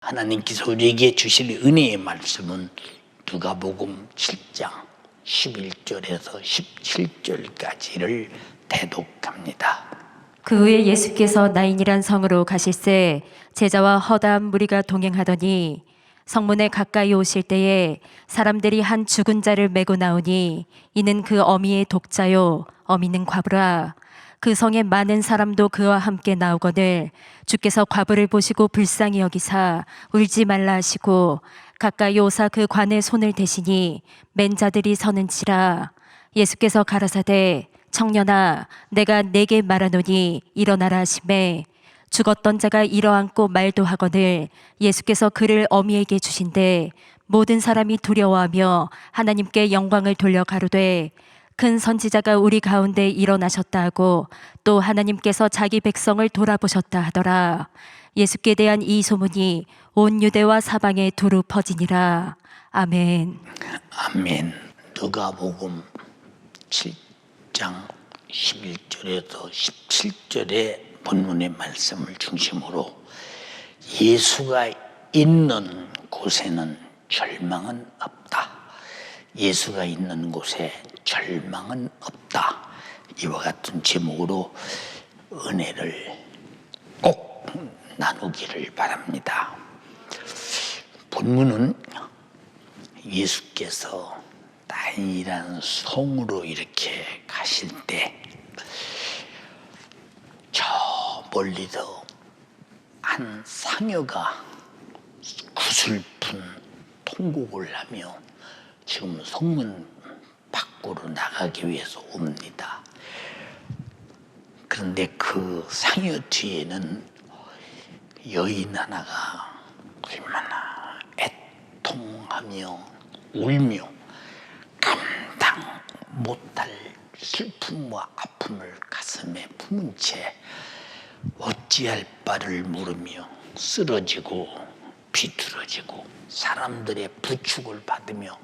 하나님께서 우리에게 주실 은혜의 말씀은 누가복음 7장 11절에서 17절까지를 대독합니다. 그 후에 예수께서 나인이란 성으로 가실새 제자와 허다한 무리가 동행하더니 성문에 가까이 오실 때에 사람들이 한 죽은 자를 메고 나오니 이는 그 어미의 독자요 어미는 과부라. 그 성에 많은 사람도 그와 함께 나오거늘 주께서 과부를 보시고 불쌍히 여기사 울지 말라 하시고 가까이 오사 그 관에 손을 대시니 맨 자들이 서는지라. 예수께서 가라사대 청년아 내가 네게 말하노니 일어나라 하시매 죽었던 자가 일어앉고 말도 하거늘 예수께서 그를 어미에게 주신대 모든 사람이 두려워하며 하나님께 영광을 돌려 가로되 큰 선지자가 우리 가운데 일어나셨다 하고 또 하나님께서 자기 백성을 돌아보셨다 하더라. 예수께 대한 이 소문이 온 유대와 사방에 두루 퍼지니라. 아멘. 아멘. 누가복음 7장 11절에서 17절의 본문의 말씀을 중심으로 예수가 있는 곳에는 절망은 없다. 예수가 있는 곳에 절망은 없다. 이와 같은 제목으로 은혜를 꼭 나누기를 바랍니다. 본문은 예수께서 나인이라는 성으로 이렇게 가실 때 저 멀리서 한 상여가 구슬픈 통곡을 하며 지금 성문 밖으로 나가기 위해서 옵니다. 그런데 그 상여 뒤에는 여인 하나가 얼마나 애통하며 울며 감당 못할 슬픔과 아픔을 가슴에 품은 채 어찌할 바를 물으며 쓰러지고 비틀어지고 사람들의 부축을 받으며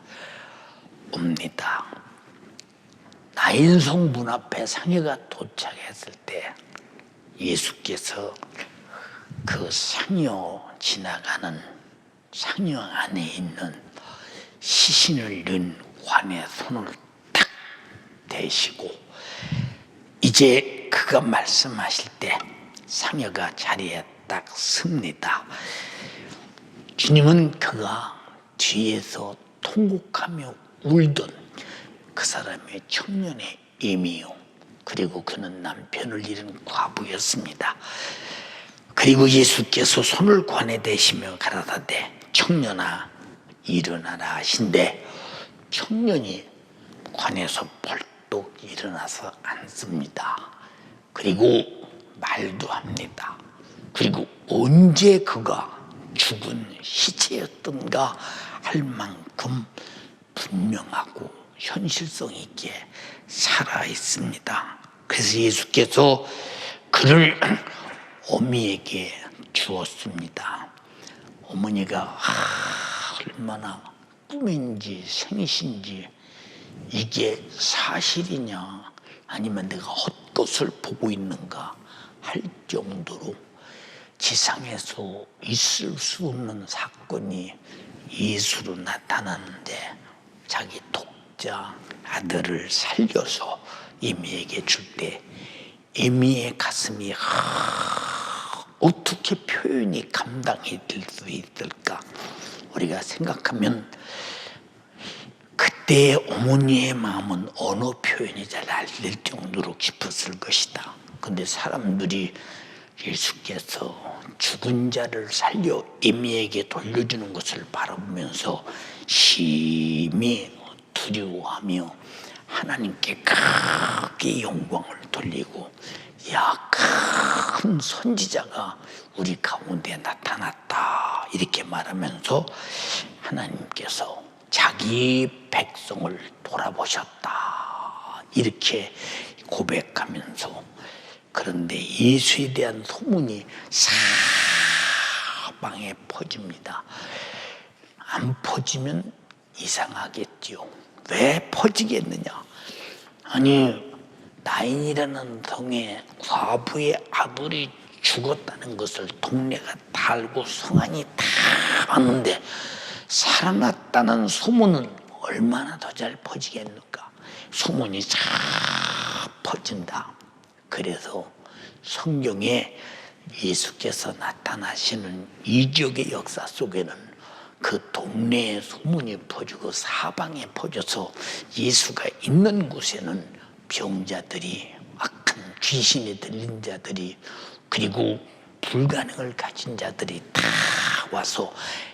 옵니다. 나인성 문 앞에 상여가 도착했을 때 예수께서 그 상여 지나가는 상여 안에 있는 시신을 넣은 관에 손을 탁 대시고 이제 그가 말씀하실 때 상여가 자리에 딱 섭니다. 주님은 그가 뒤에서 통곡하며 울던 그 사람의 청년의 애미요 그리고 그는 남편을 잃은 과부였습니다. 그리고 예수께서 손을 관에 대시며 가라사대 청년아 일어나라 하신대 청년이 관에서 벌떡 일어나서 앉습니다. 그리고 말도 합니다. 그리고 언제 그가 죽은 시체였던가 할 만큼 분명하고 현실성 있게 살아 있습니다. 그래서 예수께서 그를 어미에게 주었습니다. 어머니가 얼마나 꿈인지 생신지 이게 사실이냐 아니면 내가 헛것을 보고 있는가 할 정도로 지상에서 있을 수 없는 사건이 예수로 나타났는데 자기 독자 아들을 살려서 에미에게 줄 때 에미의 가슴이 어떻게 표현이 감당이 될 수 있을까 우리가 생각하면 그때의 어머니의 마음은 언어 표현이 잘 안 될 정도로 깊었을 것이다. 근데 사람들이 예수께서 죽은 자를 살려 에미에게 돌려주는 것을 바라보면서 심히 두려워하며 하나님께 크게 영광을 돌리고 야, 큰 선지자가 우리 가운데 나타났다 이렇게 말하면서 하나님께서 자기 백성을 돌아보셨다 이렇게 고백하면서 그런데 예수에 대한 소문이 사방에 퍼집니다. 안 퍼지면 이상하겠지요. 왜 퍼지겠느냐? 아니 나인이라는 성에 과부의 아들이 죽었다는 것을 동네가 다 알고 성안이 다 나왔는데 살아났다는 소문은 얼마나 더 잘 퍼지겠는가. 소문이 잘 퍼진다. 그래서 성경에 예수께서 나타나시는 이적의 역사 속에는 그 동네에 소문이 퍼지고 사방에 퍼져서 예수가 있는 곳에는 병자들이, 악한 귀신이 들린 자들이, 그리고 불가능을 가진 자들이 다 와서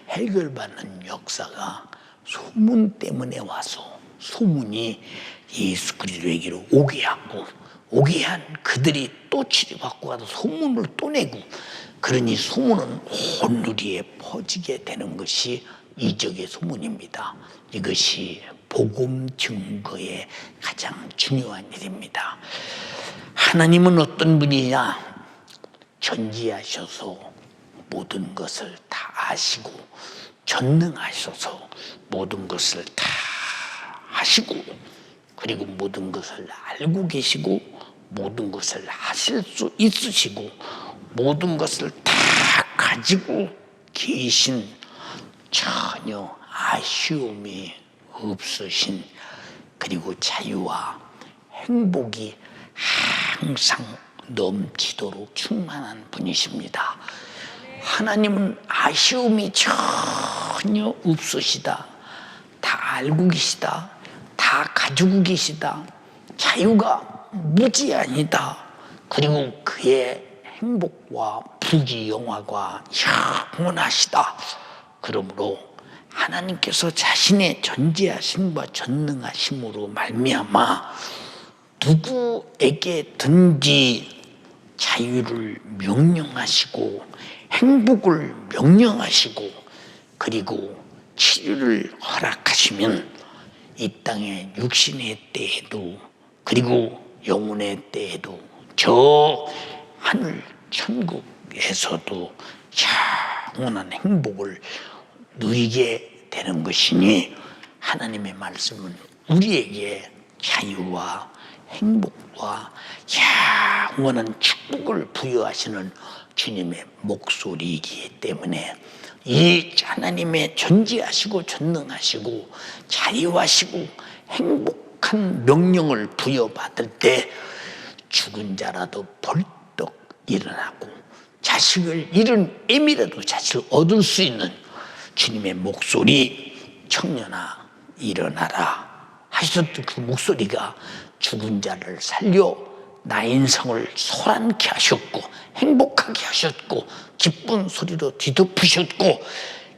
해결받는 역사가 소문 때문에 와서 소문이 예수 그리스도에게로 오게 하고, 오게 한 그들이 또 치료받고 가서 소문을 또 내고, 그러니 소문은 온 누리에 퍼지게 되는 것이 이적의 소문입니다. 이것이 복음 증거의 가장 중요한 일입니다. 하나님은 어떤 분이냐? 전지하셔서 모든 것을 다 아시고 전능하셔서 모든 것을 다 하시고, 그리고 모든 것을 알고 계시고 모든 것을 하실 수 있으시고 모든 것을 다 가지고 계신, 전혀 아쉬움이 없으신, 그리고 자유와 행복이 항상 넘치도록 충만한 분이십니다. 하나님은 아쉬움이 전혀 없으시다. 다 알고 계시다. 다 가지고 계시다. 자유가 무제한이다. 그리고 그의 행복과 부귀영화가 영원하시다. 그러므로 하나님께서 자신의 전지하심과 전능하심으로 말미암아 누구에게든지 자유를 명령하시고 행복을 명령하시고 그리고 치유를 허락하시면 이 땅의 육신의 때에도 그리고 영혼의 때에도 저 하늘 천국에서도 영원한 행복을 누리게 되는 것이니, 하나님의 말씀은 우리에게 자유와 행복과 영원한 축복을 부여하시는 주님의 목소리이기 때문에 이 하나님의 전지하시고 전능하시고 자유하시고 행복한 명령을 부여받을 때 죽은 자라도 벌떡 일어나고 자식을 잃은 애미라도 자식을 얻을 수 있는 주님의 목소리, 청년아 일어나라 하셨던 그 목소리가 죽은 자를 살려 나 인생을 소란케 하셨고 행복하게 하셨고 기쁜 소리로 뒤덮으셨고,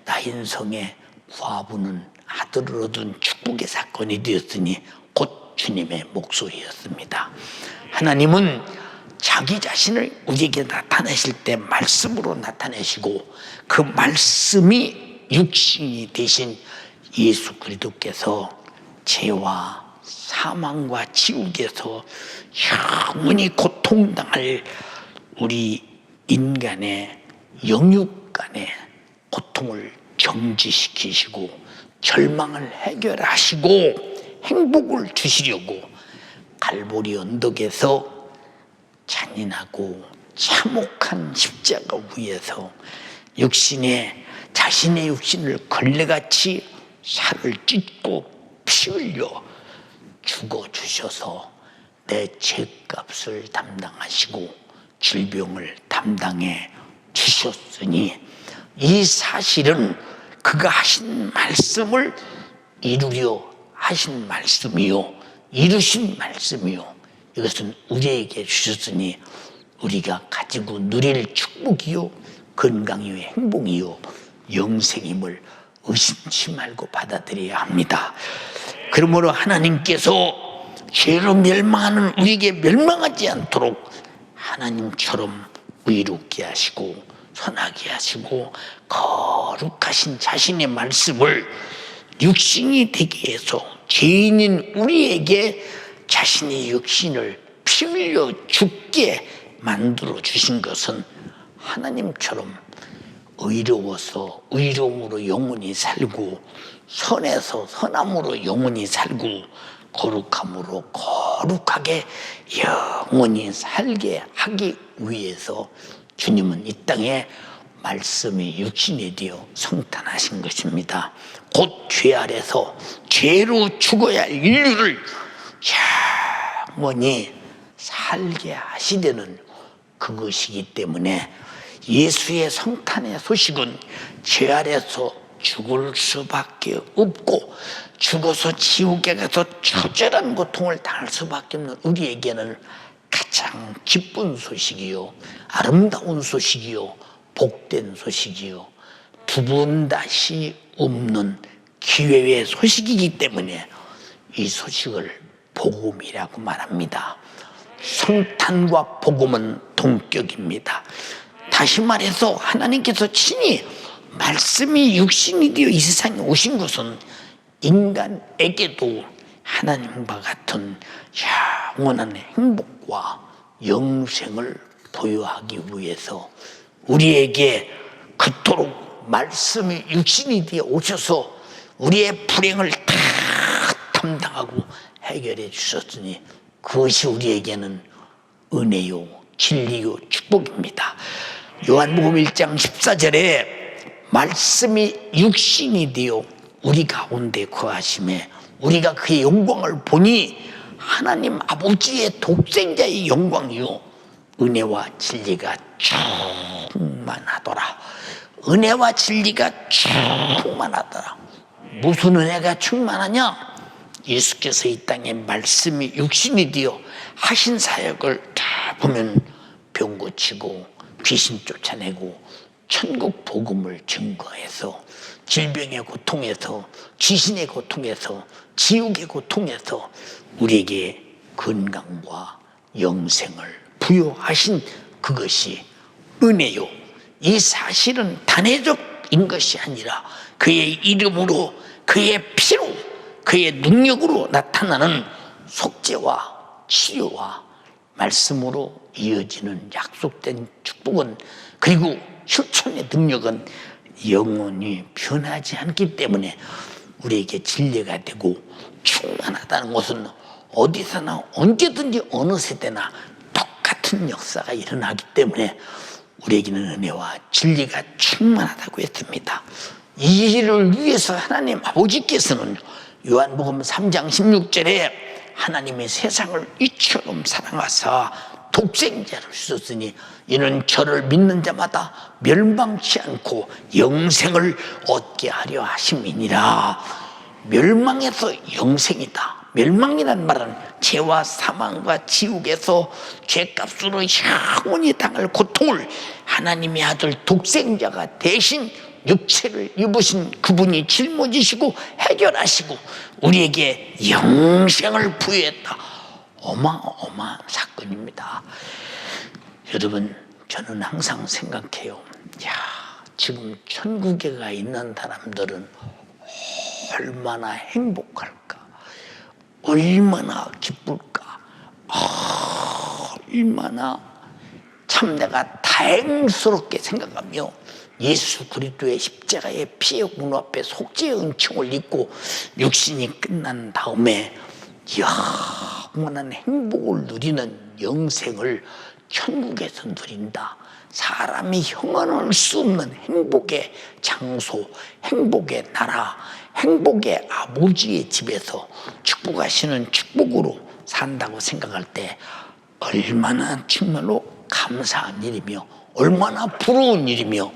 나 인생의 과부는 아들을 얻은 축복의 사건이 되었으니 곧 주님의 목소리였습니다. 하나님은 자기 자신을 우리에게 나타내실 때 말씀으로 나타내시고, 그 말씀이 육신이 되신 예수 그리스도께서 죄와 사망과 지옥에서 영원히 고통당할 우리 인간의 영육간의 고통을 정지시키시고 절망을 해결하시고 행복을 주시려고 갈보리 언덕에서 잔인하고 참혹한 십자가 위에서 자신의 육신을 걸레같이 살을 찢고 피 흘려 죽어주셔서 내 죄값을 담당하시고 질병을 담당해 주셨으니, 이 사실은 그가 하신 말씀을 이루려 하신 말씀이요 이루신 말씀이요, 이것은 우리에게 주셨으니 우리가 가지고 누릴 축복이요 건강이요 행복이요 영생임을 의심치 말고 받아들여야 합니다. 그러므로 하나님께서 죄로 멸망하는 우리에게 멸망하지 않도록 하나님처럼 의롭게 하시고 선하게 하시고 거룩하신 자신의 말씀을 육신이 되게 해서 죄인인 우리에게 자신의 육신을 피 흘려 죽게 만들어 주신 것은 하나님처럼 의로워서 의로움으로 영원히 살고 선해서 선함으로 영원히 살고 거룩함으로 거룩하게 영원히 살게 하기 위해서 주님은 이 땅에 말씀이 육신이 되어 성탄하신 것입니다. 곧 죄 아래서 죄로 죽어야 할 인류를 영원히 살게 하시려는 그것이기 때문에 예수의 성탄의 소식은 죄 아래서 죽을 수밖에 없고 죽어서 지옥에 가서 처절한 고통을 당할 수밖에 없는 우리에게는 가장 기쁜 소식이요, 아름다운 소식이요, 복된 소식이요, 두 번 다시 없는 기회의 소식이기 때문에 이 소식을 복음이라고 말합니다. 성탄과 복음은 동격입니다. 다시 말해서 하나님께서 친히 말씀이 육신이 되어 이 세상에 오신 것은 인간에게도 하나님과 같은 영원한 행복과 영생을 보유하기 위해서 우리에게 그토록 말씀이 육신이 되어 오셔서 우리의 불행을 다 담당하고 해결해 주셨으니 그것이 우리에게는 은혜요, 진리요, 축복입니다. 요한복음 1장 14절에 말씀이 육신이 되어 우리 가운데 거하심에 우리가 그의 영광을 보니 하나님 아버지의 독생자의 영광이요 은혜와 진리가 충만하더라. 은혜와 진리가 충만하더라. 무슨 은혜가 충만하냐? 예수께서 이 땅에 말씀이 육신이 되어 하신 사역을 다 보면 병 고치고 귀신 쫓아내고 천국 복음을 증거해서 질병의 고통에서 귀신의 고통에서 지옥의 고통에서 우리에게 건강과 영생을 부여하신 그것이 은혜요. 이 사실은 단회적인 것이 아니라 그의 이름으로, 그의 피로, 그의 능력으로 나타나는 속죄와 치유와 말씀으로 이어지는 약속된 축복은, 그리고 실천의 능력은 영원히 변하지 않기 때문에 우리에게 진리가 되고 충만하다는 것은 어디서나 언제든지 어느 세대나 똑같은 역사가 일어나기 때문에 우리에게는 은혜와 진리가 충만하다고 했습니다. 이 일을 위해서 하나님 아버지께서는 요한복음 3장 16절에 하나님의 세상을 이처럼 사랑하사 독생자를 주셨으니 이는 저를 믿는 자마다 멸망치 않고 영생을 얻게 하려 하심이니라. 멸망에서 영생이다. 멸망이란 말은 죄와 사망과 지옥에서 죄값으로 영원히 당할 고통을 하나님의 아들 독생자가 대신 육체를 입으신 그분이 짊어지시고 해결하시고 우리에게 영생을 부여했다. 어마어마한 사건입니다. 여러분, 저는 항상 생각해요. 지금 천국에 가 있는 사람들은 얼마나 행복할까? 얼마나 기쁠까? 얼마나 참 내가 다행스럽게 생각하며 예수 그리스도의 십자가의 피의 공로 앞에 속죄의 은총을 입고 육신이 끝난 다음에 영원한 행복을 누리는 영생을 천국에서 누린다. 사람이 형언할 수 없는 행복의 장소, 행복의 나라, 행복의 아버지의 집에서 축복하시는 축복으로 산다고 생각할 때 얼마나 정말로 감사한 일이며 얼마나 부러운 일이며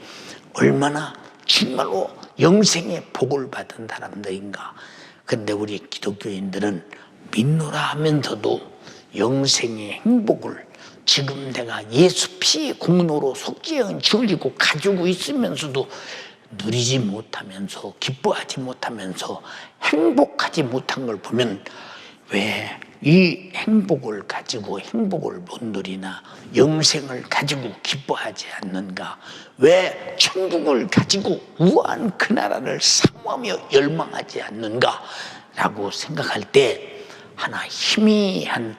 얼마나 정말로 영생의 복을 받은 사람들인가. 그런데 우리 기독교인들은 믿노라 하면서도 영생의 행복을 지금 내가 예수 피의 공로로 속죄의 은총을 입고 가지고 있으면서도 누리지 못하면서, 기뻐하지 못하면서 행복하지 못한 걸 보면 왜 이 행복을 가지고 행복을 못 누리나, 영생을 가지고 기뻐하지 않는가, 왜 천국을 가지고 우아한 그 나라를 사모하며 열망하지 않는가 라고 생각할 때 하나 희미한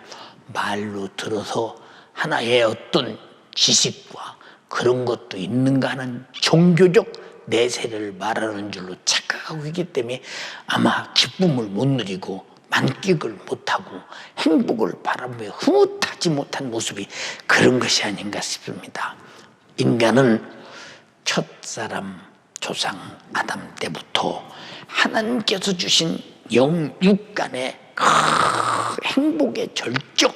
말로 들어서 하나의 어떤 지식과 그런 것도 있는가 하는 종교적 내세를 말하는 줄로 착각하고 있기 때문에 아마 기쁨을 못 누리고 만끽을 못하고 행복을 바라보며 흐뭇하지 못한 모습이 그런 것이 아닌가 싶습니다. 인간은 첫사람 조상 아담 때부터 하나님께서 주신 영육간의 행복의 절정,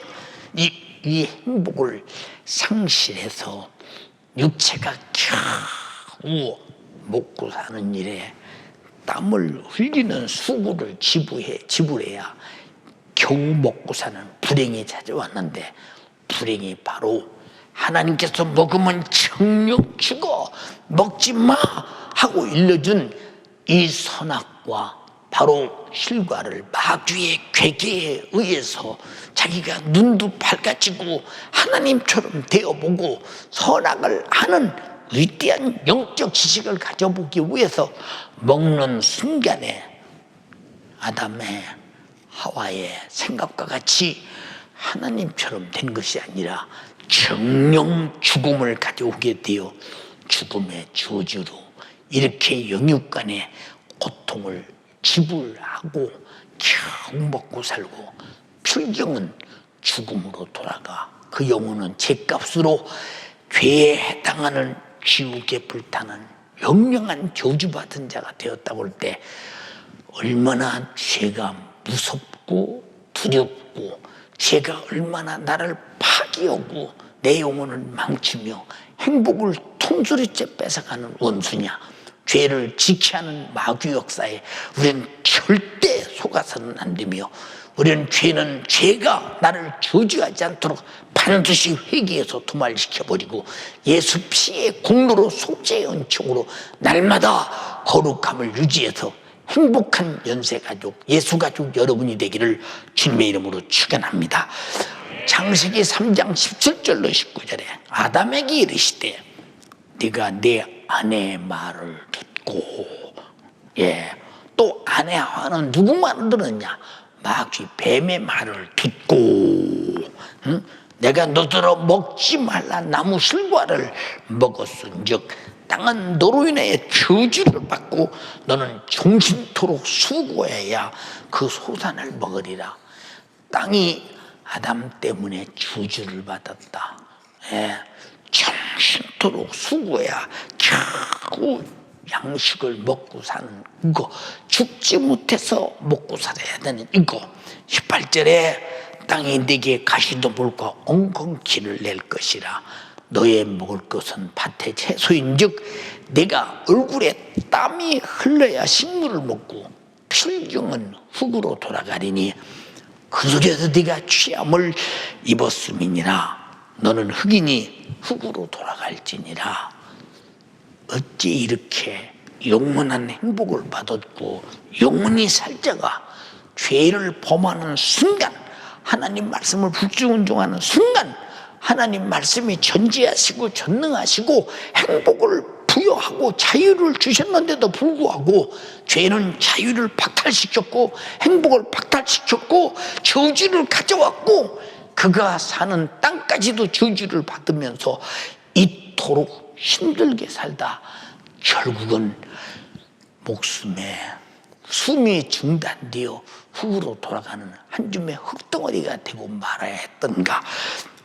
이 행복을 상실해서 육체가 겨우 먹고 사는 일에 땀을 흘리는 수고를 지불해야 겨우 먹고 사는 불행이 찾아왔는데, 불행이 바로 하나님께서 먹으면 정녕 죽어, 먹지 마 하고 일러준 이 선악과 바로 실과를 마귀의 괴계에 의해서 자기가 눈도 밝아지고 하나님처럼 되어보고 선악을 하는 위대한 영적 지식을 가져보기 위해서 먹는 순간에 아담의 하와의 생각과 같이 하나님처럼 된 것이 아니라 정령 죽음을 가져오게 되어 죽음의 저주로 이렇게 영육간의 고통을 지불하고 겨우 먹고 살고, 필경은 죽음으로 돌아가 그 영혼은 죗값으로 죄에 해당하는 지옥에 불타는 영영한 저주받은 자가 되었다고 할 때 얼마나 죄가 무섭고 두렵고, 죄가 얼마나 나를 파괴하고 내 영혼을 망치며 행복을 통수리째 뺏어가는 원수냐. 죄를 지켜야 하는 마귀 역사에 우리는 절대 속아서는 안 되며, 우리는 죄가 나를 저주하지 않도록 반드시 회개해서 도말시켜버리고 예수 피의 공로로 속죄의 은총으로 날마다 거룩함을 유지해서 행복한 연세가족, 예수가족 여러분이 되기를 주님의 이름으로 축원합니다. 창세기 3장 17절로 19절에 아담에게 이르시되 네가 내 아내의 말을 듣고, 또 아내 하와는 누구 말을 들었냐? 마귀 뱀의 말을 듣고, 내가 너더러 먹지 말라 나무 실과를 먹었은즉 땅은 너로 인해 저주를 받고 너는 종신토록 수고해야 그 소산을 먹으리라. 땅이 아담 때문에 저주를 받았다. 정신토록 수고해야 겨우 양식을 먹고 사는 이거, 죽지 못해서 먹고 살아야 되는 이거. 18절에 땅이 내게 가시덤불과 엉겅퀴를 낼 것이라. 너의 먹을 것은 밭의 채소인즉 내가 얼굴에 땀이 흘러야 식물을 먹고 필경은 흙으로 돌아가리니 그 소리에서 네가 취함을 입었음이니라. 너는 흙이니 흙으로 돌아갈지니라. 어찌 이렇게 영원한 행복을 받았고 영원히 살자가 죄를 범하는 순간, 하나님 말씀을 불순종하는 순간 하나님 말씀이 전지하시고 전능하시고 행복을 부여하고 자유를 주셨는데도 불구하고 죄는 자유를 박탈시켰고 행복을 박탈시켰고 저주를 가져왔고, 그가 사는 땅까지도 저주를 받으면서 이토록 힘들게 살다 결국은 목숨에 숨이 중단되어 흙으로 돌아가는 한 줌의 흙덩어리가 되고 말아야 했던가.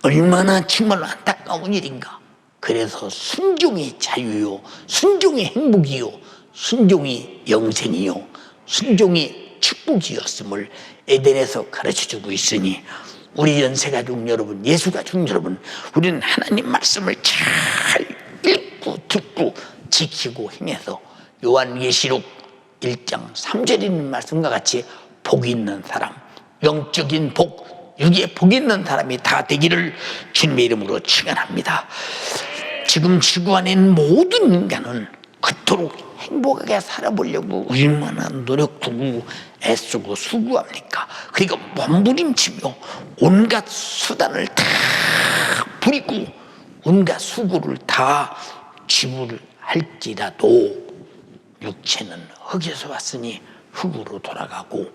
얼마나 정말 안타까운 일인가. 그래서 순종이 자유요, 순종이 행복이요, 순종이 영생이요, 순종이 축복이었음을 에덴에서 가르쳐주고 있으니 우리 연세가족 여러분, 예수가족 여러분, 우리는 하나님 말씀을 잘 읽고 듣고 지키고 행해서 요한계시록 1장 3절에 있는 말씀과 같이 복 있는 사람, 영적인 복, 육의 복 있는 사람이 다 되기를 주님의 이름으로 축원합니다. 지금 지구 안에 있는 모든 인간은 그토록 행복하게 살아보려고 얼마나 노력하고 애쓰고 수고합니까? 그리고 몸부림치며 온갖 수단을 다 부리고 온갖 수고를 다 지불할지라도 육체는 흙에서 왔으니 흙으로 돌아가고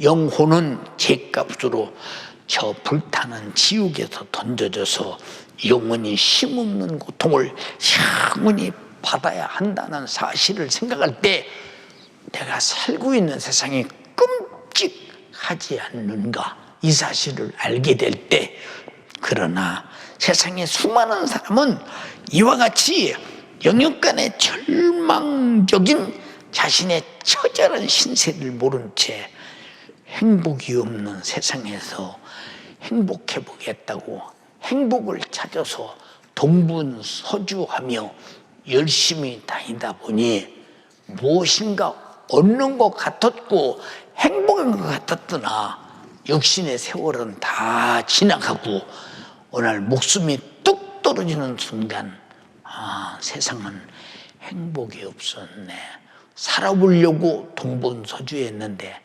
영혼은 죗값으로 저 불타는 지옥에서 던져져서 영원히 힘없는 고통을 영원히 받아야 한다는 사실을 생각할 때 내가 살고 있는 세상이 끔찍하지 않는가, 이 사실을 알게 될 때, 그러나 세상에 수많은 사람은 이와 같이 영육간의 절망적인 자신의 처절한 신세를 모른 채 행복이 없는 세상에서 행복해 보겠다고 행복을 찾아서 동분서주하며 열심히 다니다 보니 무엇인가 얻는 것 같았고 행복한 것 같았으나 육신의 세월은 다 지나가고 어느 날 목숨이 뚝 떨어지는 순간 세상은 행복이 없었네. 살아보려고 동분서주했는데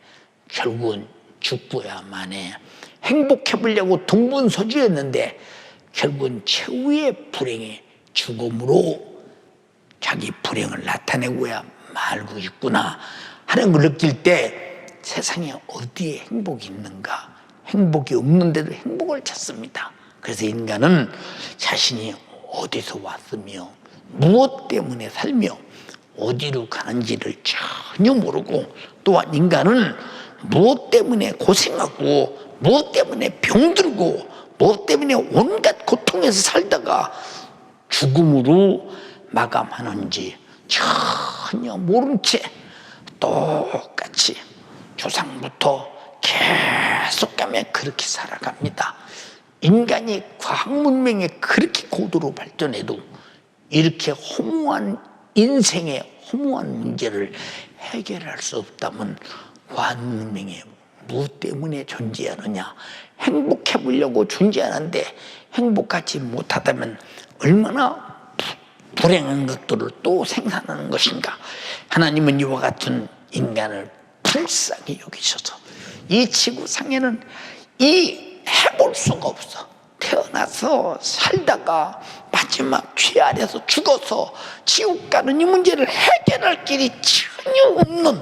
결국은 죽고야만 해. 행복해 보려고 동분서주했는데 결국은 최후의 불행의 죽음으로 자기 불행을 나타내고야 말고 있구나 하는 걸 느낄 때 세상에 어디에 행복이 있는가? 행복이 없는데도 행복을 찾습니다. 그래서 인간은 자신이 어디서 왔으며 무엇 때문에 살며 어디로 가는지를 전혀 모르고, 또한 인간은 무엇 때문에 고생하고 무엇 때문에 병들고 무엇 때문에 온갖 고통에서 살다가 죽음으로 마감하는지 전혀 모른 채 똑같이 조상부터 계속가며 그렇게 살아갑니다. 인간이 과학 문명에 그렇게 고도로 발전해도 이렇게 허무한 인생의 허무한 문제를 해결할 수 없다면 과학 문명이 무엇 때문에 존재하느냐? 행복해 보려고 존재하는데 행복하지 못하다면 얼마나 불행한 것들을 또 생산하는 것인가? 하나님은 이와 같은 인간을 불쌍히 여기셔서 이 지구상에는 이 해볼 수가 없어. 태어나서 살다가 마지막 죄 아래서 죽어서 지옥 가는 이 문제를 해결할 길이 전혀 없는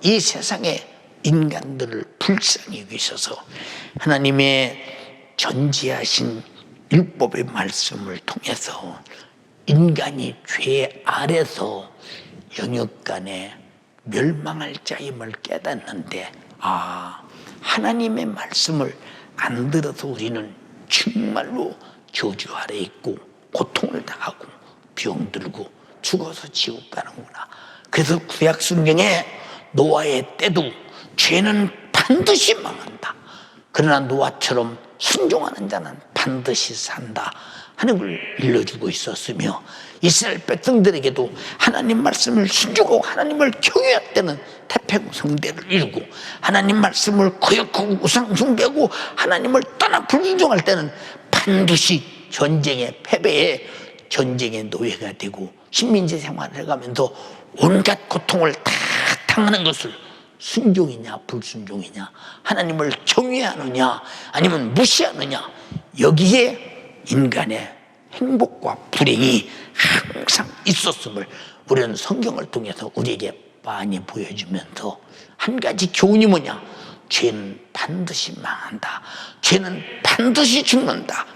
이 세상에 인간들을 불쌍히 여기셔서 하나님의 전지하신 율법의 말씀을 통해서 인간이 죄 아래서 영육간에 멸망할 자임을 깨닫는데, 하나님의 말씀을 안 들어서 우리는 정말로 저주 아래 있고 고통을 당하고 병들고 죽어서 지옥 가는구나. 그래서 구약 성경에 노아의 때도 죄는 반드시 망한다. 그러나 노아처럼 순종하는 자는 반드시 산다 하는 걸 일러주고 있었으며, 이스라엘 백성들에게도 하나님 말씀을 순종하고 하나님을 경외할 때는 태평 성대를 이루고, 하나님 말씀을 거역하고 우상 숭배하고 하나님을 떠나 불순종할 때는 반드시 전쟁의 패배에 전쟁의 노예가 되고 식민지 생활을 해가면서 온갖 고통을 다 당하는 것을 순종이냐 불순종이냐, 하나님을 경외하느냐 아니면 무시하느냐, 여기에 인간의 행복과 불행이 항상 있었음을 우리는 성경을 통해서 우리에게 많이 보여주면서 한 가지 교훈이 뭐냐? 죄는 반드시 망한다. 죄는 반드시 죽는다.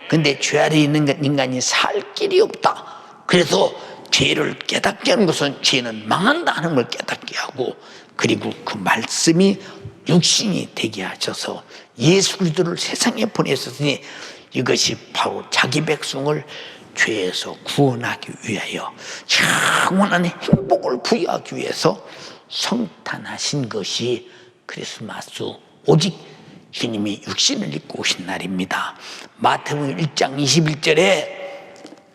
근데 죄 아래 있는 인간이 살 길이 없다. 그래서 죄를 깨닫게 하는 것은 죄는 망한다 하는 걸 깨닫게 하고, 그리고 그 말씀이 육신이 되게 하셔서 예수 그리스도를 세상에 보내셨으니 이것이 바로 자기 백성을 죄에서 구원하기 위하여 영원한 행복을 부여하기 위해서 성탄하신 것이 크리스마스, 오직 주님이 육신을 입고 오신 날입니다. 마태복음 1장 21절에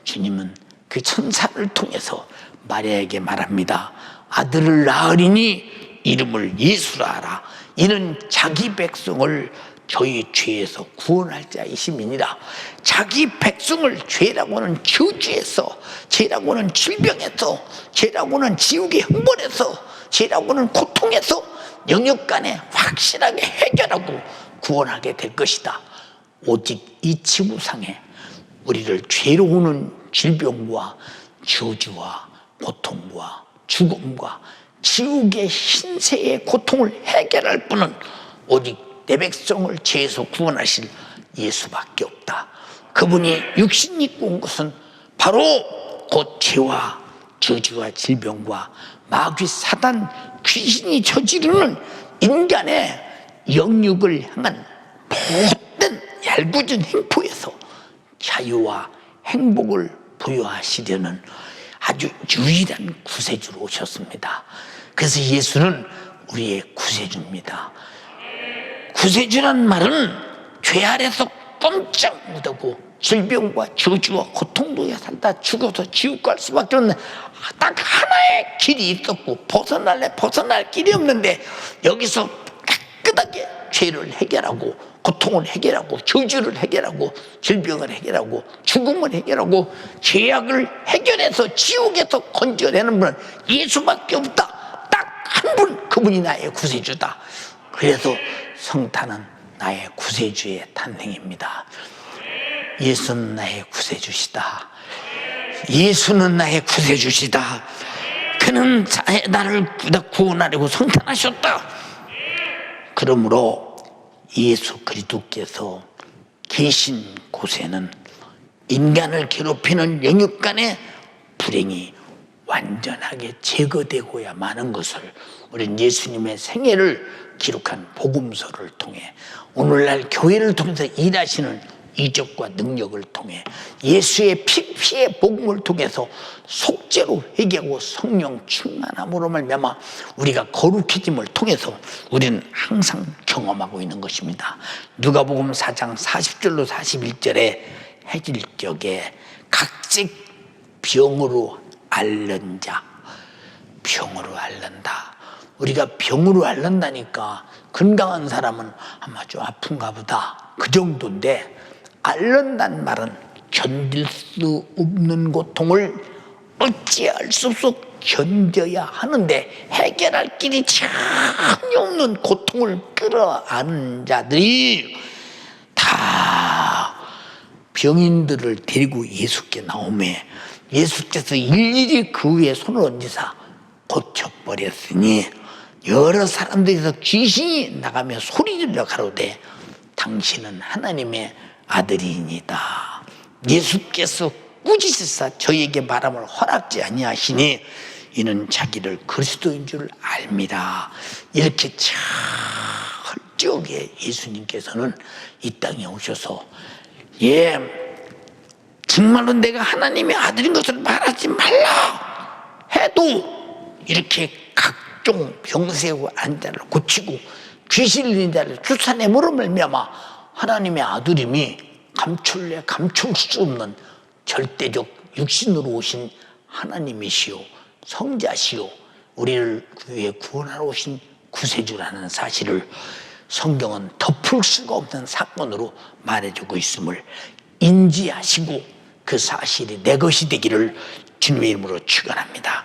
주님은 그 천사를 통해서 마리아에게 말합니다. 아들을 낳으리니 이름을 예수라 하라. 이는 자기 백성을 저희 죄에서 구원할 자이심이니라. 자기 백성을 죄라고 하는 저주에서, 죄라고 하는 질병에서, 죄라고 하는 지옥의 형벌에서, 죄라고 하는 고통에서 영역간에 확실하게 해결하고 구원하게 될 것이다. 오직 이 지구상에 우리를 죄로 오는 질병과 저주와 고통과 죽음과 지옥의 신세의 고통을 해결할 분은 오직 내 백성을 죄에서 구원하실 예수밖에 없다. 그분이 육신 입고 온 것은 바로 곧 죄와 저주와 질병과 마귀 사단 귀신이 저지르는 인간의 영육을 향한 못된 얄궂은 행포에서 자유와 행복을 부여하시려는 아주 유일한 구세주로 오셨습니다. 그래서 예수는 우리의 구세주입니다. 구세주란 말은 죄 아래서 꼼짝 못하고 질병과 저주와 고통 속에 살다 죽어서 지옥 갈 수밖에 없는 딱 하나의 길이 있었고 벗어날 길이 없는데 여기서 깨끗하게 죄를 해결하고 고통을 해결하고 저주를 해결하고 질병을 해결하고 죽음을 해결하고 죄악을 해결해서 지옥에서 건져내는 분은 예수밖에 없다. 딱 한 분, 그분이 나의 구세주다. 그래서 성탄은 나의 구세주의 탄생입니다. 예수는 나의 구세주시다. 예수는 나의 구세주시다. 그는 나를 구원하려고 성탄하셨다. 그러므로 예수 그리스도께서 계신 곳에는 인간을 괴롭히는 영육간의 불행이 완전하게 제거되고야 마는 것을 우리는 예수님의 생애를 기록한 복음서를 통해 오늘날 교회를 통해서 일하시는 이적과 능력을 통해 예수의 피의 복음을 통해서 속죄로 회개하고 성령 충만함으로 말미암아 우리가 거룩해짐을 통해서 우리는 항상 경험하고 있는 것입니다. 누가복음 4장 40절로 41절에 해질 적에 각색 병으로 앓는 자, 병으로 앓는다. 우리가 병으로 앓는다니까 건강한 사람은 아마 좀 아픈가 보다 그 정도인데, 앓는다는 말은 견딜 수 없는 고통을 어찌할 수 없어 견뎌야 하는데 해결할 길이 전혀 없는 고통을 끌어안은 자들이 다 병인들을 데리고 예수께 나오매 예수께서 일일이 그 위에 손을 얹으사 고쳐버렸으니 여러 사람들에서 귀신이 나가며 소리질러 가로되 당신은 하나님의 아들이니이다. 예수께서 꾸짖으사 저에게 말함을 허락지 아니하시니 이는 자기를 그리스도인 줄 압니다. 이렇게 철저하게 예수님께서는 이 땅에 오셔서 정말로 내가 하나님의 아들인 것을 말하지 말라 해도 이렇게 각종 병세고 안자를 고치고 귀신 들린 자를 쫓아내므로 말미암아 하나님의 아들임이 감출 수 없는 절대적 육신으로 오신 하나님이시오 성자시오 우리를 위해 구원하러 오신 구세주라는 사실을 성경은 덮을 수가 없는 사건으로 말해주고 있음을 인지하시고 그 사실이 내 것이 되기를 주님의 이름으로 축원합니다.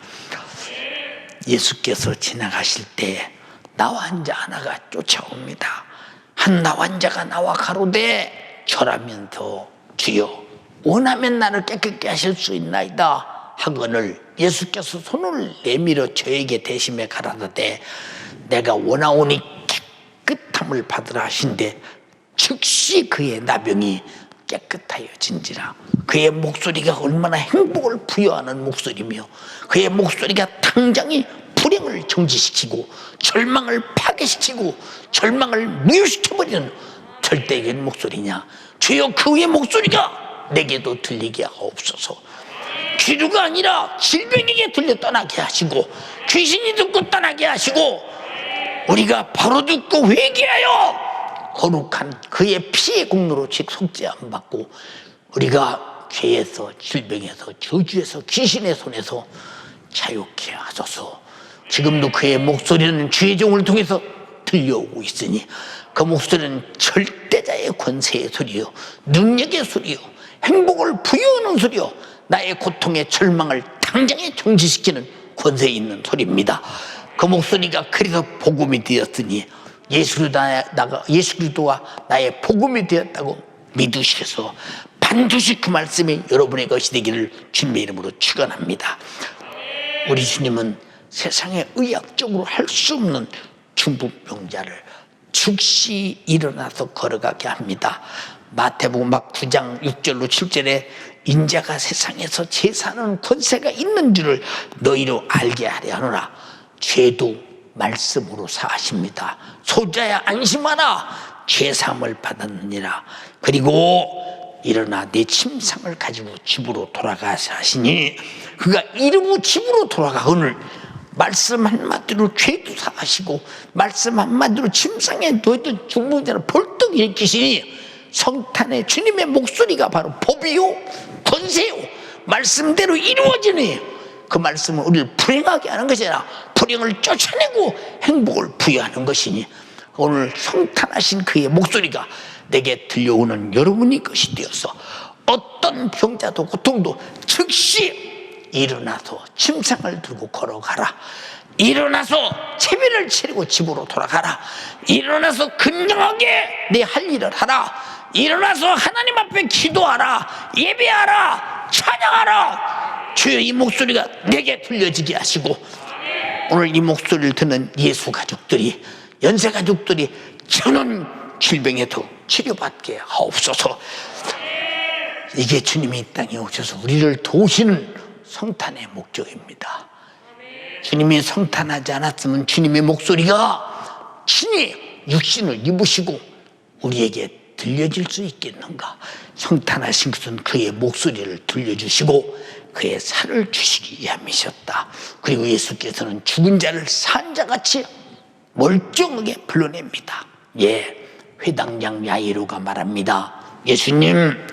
예수께서 지나가실 때 나와 환자 하나가 쫓아옵니다. 한 나환자가 나와 가로되 절하면서 주여 원하면 나를 깨끗게 하실 수 있나이다 하거늘 예수께서 손을 내밀어 저에게 대심에 가라사대 내가 원하오니 깨끗함을 받으라 하신데 즉시 그의 나병이 깨끗하여진지라. 그의 목소리가 얼마나 행복을 부여하는 목소리며 그의 목소리가 당장이 불행을 정지시키고 절망을 파괴시키고 절망을 무효시켜버리는 절대적인 목소리냐. 주여 그의 목소리가 내게도 들리게 하옵소서. 귀류가 아니라 질병에게 들려 떠나게 하시고 귀신이 듣고 떠나게 하시고 우리가 바로 듣고 회개하여 거룩한 그의 피의 공로로 즉 속죄함 받고 우리가 죄에서 질병에서 저주에서 귀신의 손에서 자유케 하소서. 지금도 그의 목소리는 주의 종을 통해서 들려오고 있으니 그 목소리는 절대자의 권세의 소리요 능력의 소리요 행복을 부여하는 소리요 나의 고통의 절망을 당장에 정지시키는 권세 있는 소리입니다. 그 목소리가 그래서 복음이 되었으니 예수 그리스도와 나의 복음이 되었다고 믿으셔서 반드시 그 말씀이 여러분의 것이 되기를 주님의 이름으로 축원합니다. 우리 주님은 세상에 의학적으로 할 수 없는 중풍병자를 즉시 일어나서 걸어가게 합니다. 마태복음 9장 6절로 7절에 인자가 세상에서 제사하는 권세가 있는 줄을 너희로 알게 하려 하노라. 죄도 말씀으로 사하십니다. 소자야 안심하라 죄사함을 받았느니라. 그리고 일어나 내 침상을 가지고 집으로 돌아가사 하시니 그가 이르고 집으로 돌아가거늘 말씀 한마디로 죄도 사하시고 말씀 한마디로 침상에 누워있던 죽은 자를 벌떡 일으키시니 성탄의 주님의 목소리가 바로 법이요 권세요 말씀대로 이루어지니 그 말씀은 우리를 불행하게 하는 것이 아니라 불행을 쫓아내고 행복을 부여하는 것이니 오늘 성탄하신 그의 목소리가 내게 들려오는 여러분이 것이 되어서 어떤 병자도 고통도 즉시 일어나서 침상을 들고 걸어가라. 일어나서 채비를 차리고 집으로 돌아가라. 일어나서 근정하게 내 할 일을 하라. 일어나서 하나님 앞에 기도하라. 예배하라. 찬양하라. 주여 이 목소리가 내게 들려지게 하시고 오늘 이 목소리를 듣는 예수 가족들이 연세 가족들이 전원 질병에도 치료받게 하옵소서. 이게 주님이 이 땅에 오셔서 우리를 도우시는 성탄의 목적입니다. 주님이 성탄하지 않았으면 주님의 목소리가 친히 육신을 입으시고 우리에게 들려질 수 있겠는가? 성탄하신 것은 그의 목소리를 들려주시고 그의 살을 주시기 위함이셨다. 그리고 예수께서는 죽은 자를 산 자같이 멀쩡하게 불러냅니다. 예, 회당장 야이로가 말합니다. 예수님,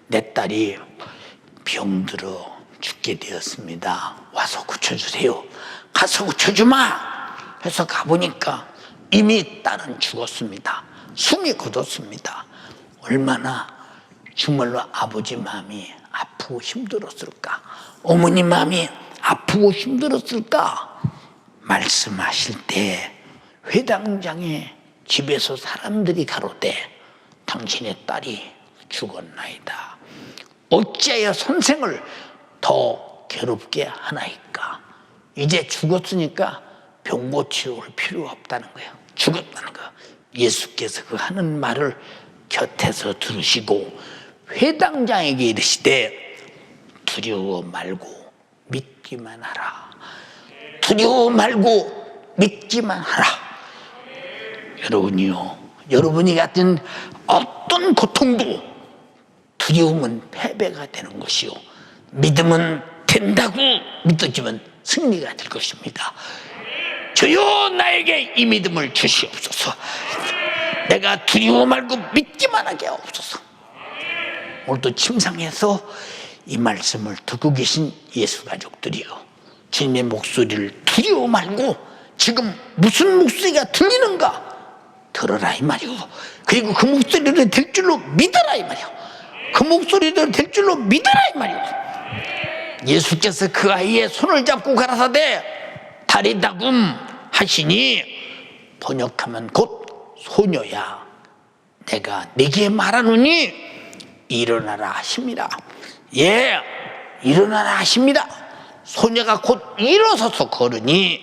내 딸이 병들어 죽게 되었습니다. 와서 고쳐주세요. 가서 고쳐주마 해서 가보니까 이미 딸은 죽었습니다. 숨이 굳었습니다. 얼마나 정말로 아버지 마음이 아프고 힘들었을까? 어머니 마음이 아프고 힘들었을까? 말씀하실 때 회당장의 집에서 사람들이 가로되 당신의 딸이 죽었나이다. 어찌하여 선생을 더 괴롭게 하나이까? 이제 죽었으니까 병 고치러 올 필요가 없다는 거예요. 죽었다는 거예요. 예수께서 그 하는 말을 곁에서 들으시고 회당장에게 이르시되 두려워 말고 믿기만 하라. 두려워 말고 믿기만 하라. 여러분이요, 여러분이 같은 어떤 고통도 두려움은 패배가 되는 것이요 믿음은 된다고 믿어지면 승리가 될 것입니다. 주여 나에게 이 믿음을 주시옵소서. 내가 두려워 말고 믿기만 하게 하옵소서. 오늘도 침상에서 이 말씀을 듣고 계신 예수 가족들이요, 주님의 목소리를 두려워 말고 지금 무슨 목소리가 들리는가 들어라 이 말이오. 그리고 그 목소리를 될 줄로 믿어라 이 말이오. 그 목소리를 될 줄로 믿어라 이 말이오. 예수께서 그 아이의 손을 잡고 가라사대 다리다굼 하시니 번역하면 곧 소녀야 내가 네게 말하노니 일어나라 하십니다. 예, 일어나라 하십니다. 소녀가 곧 일어서서 걸으니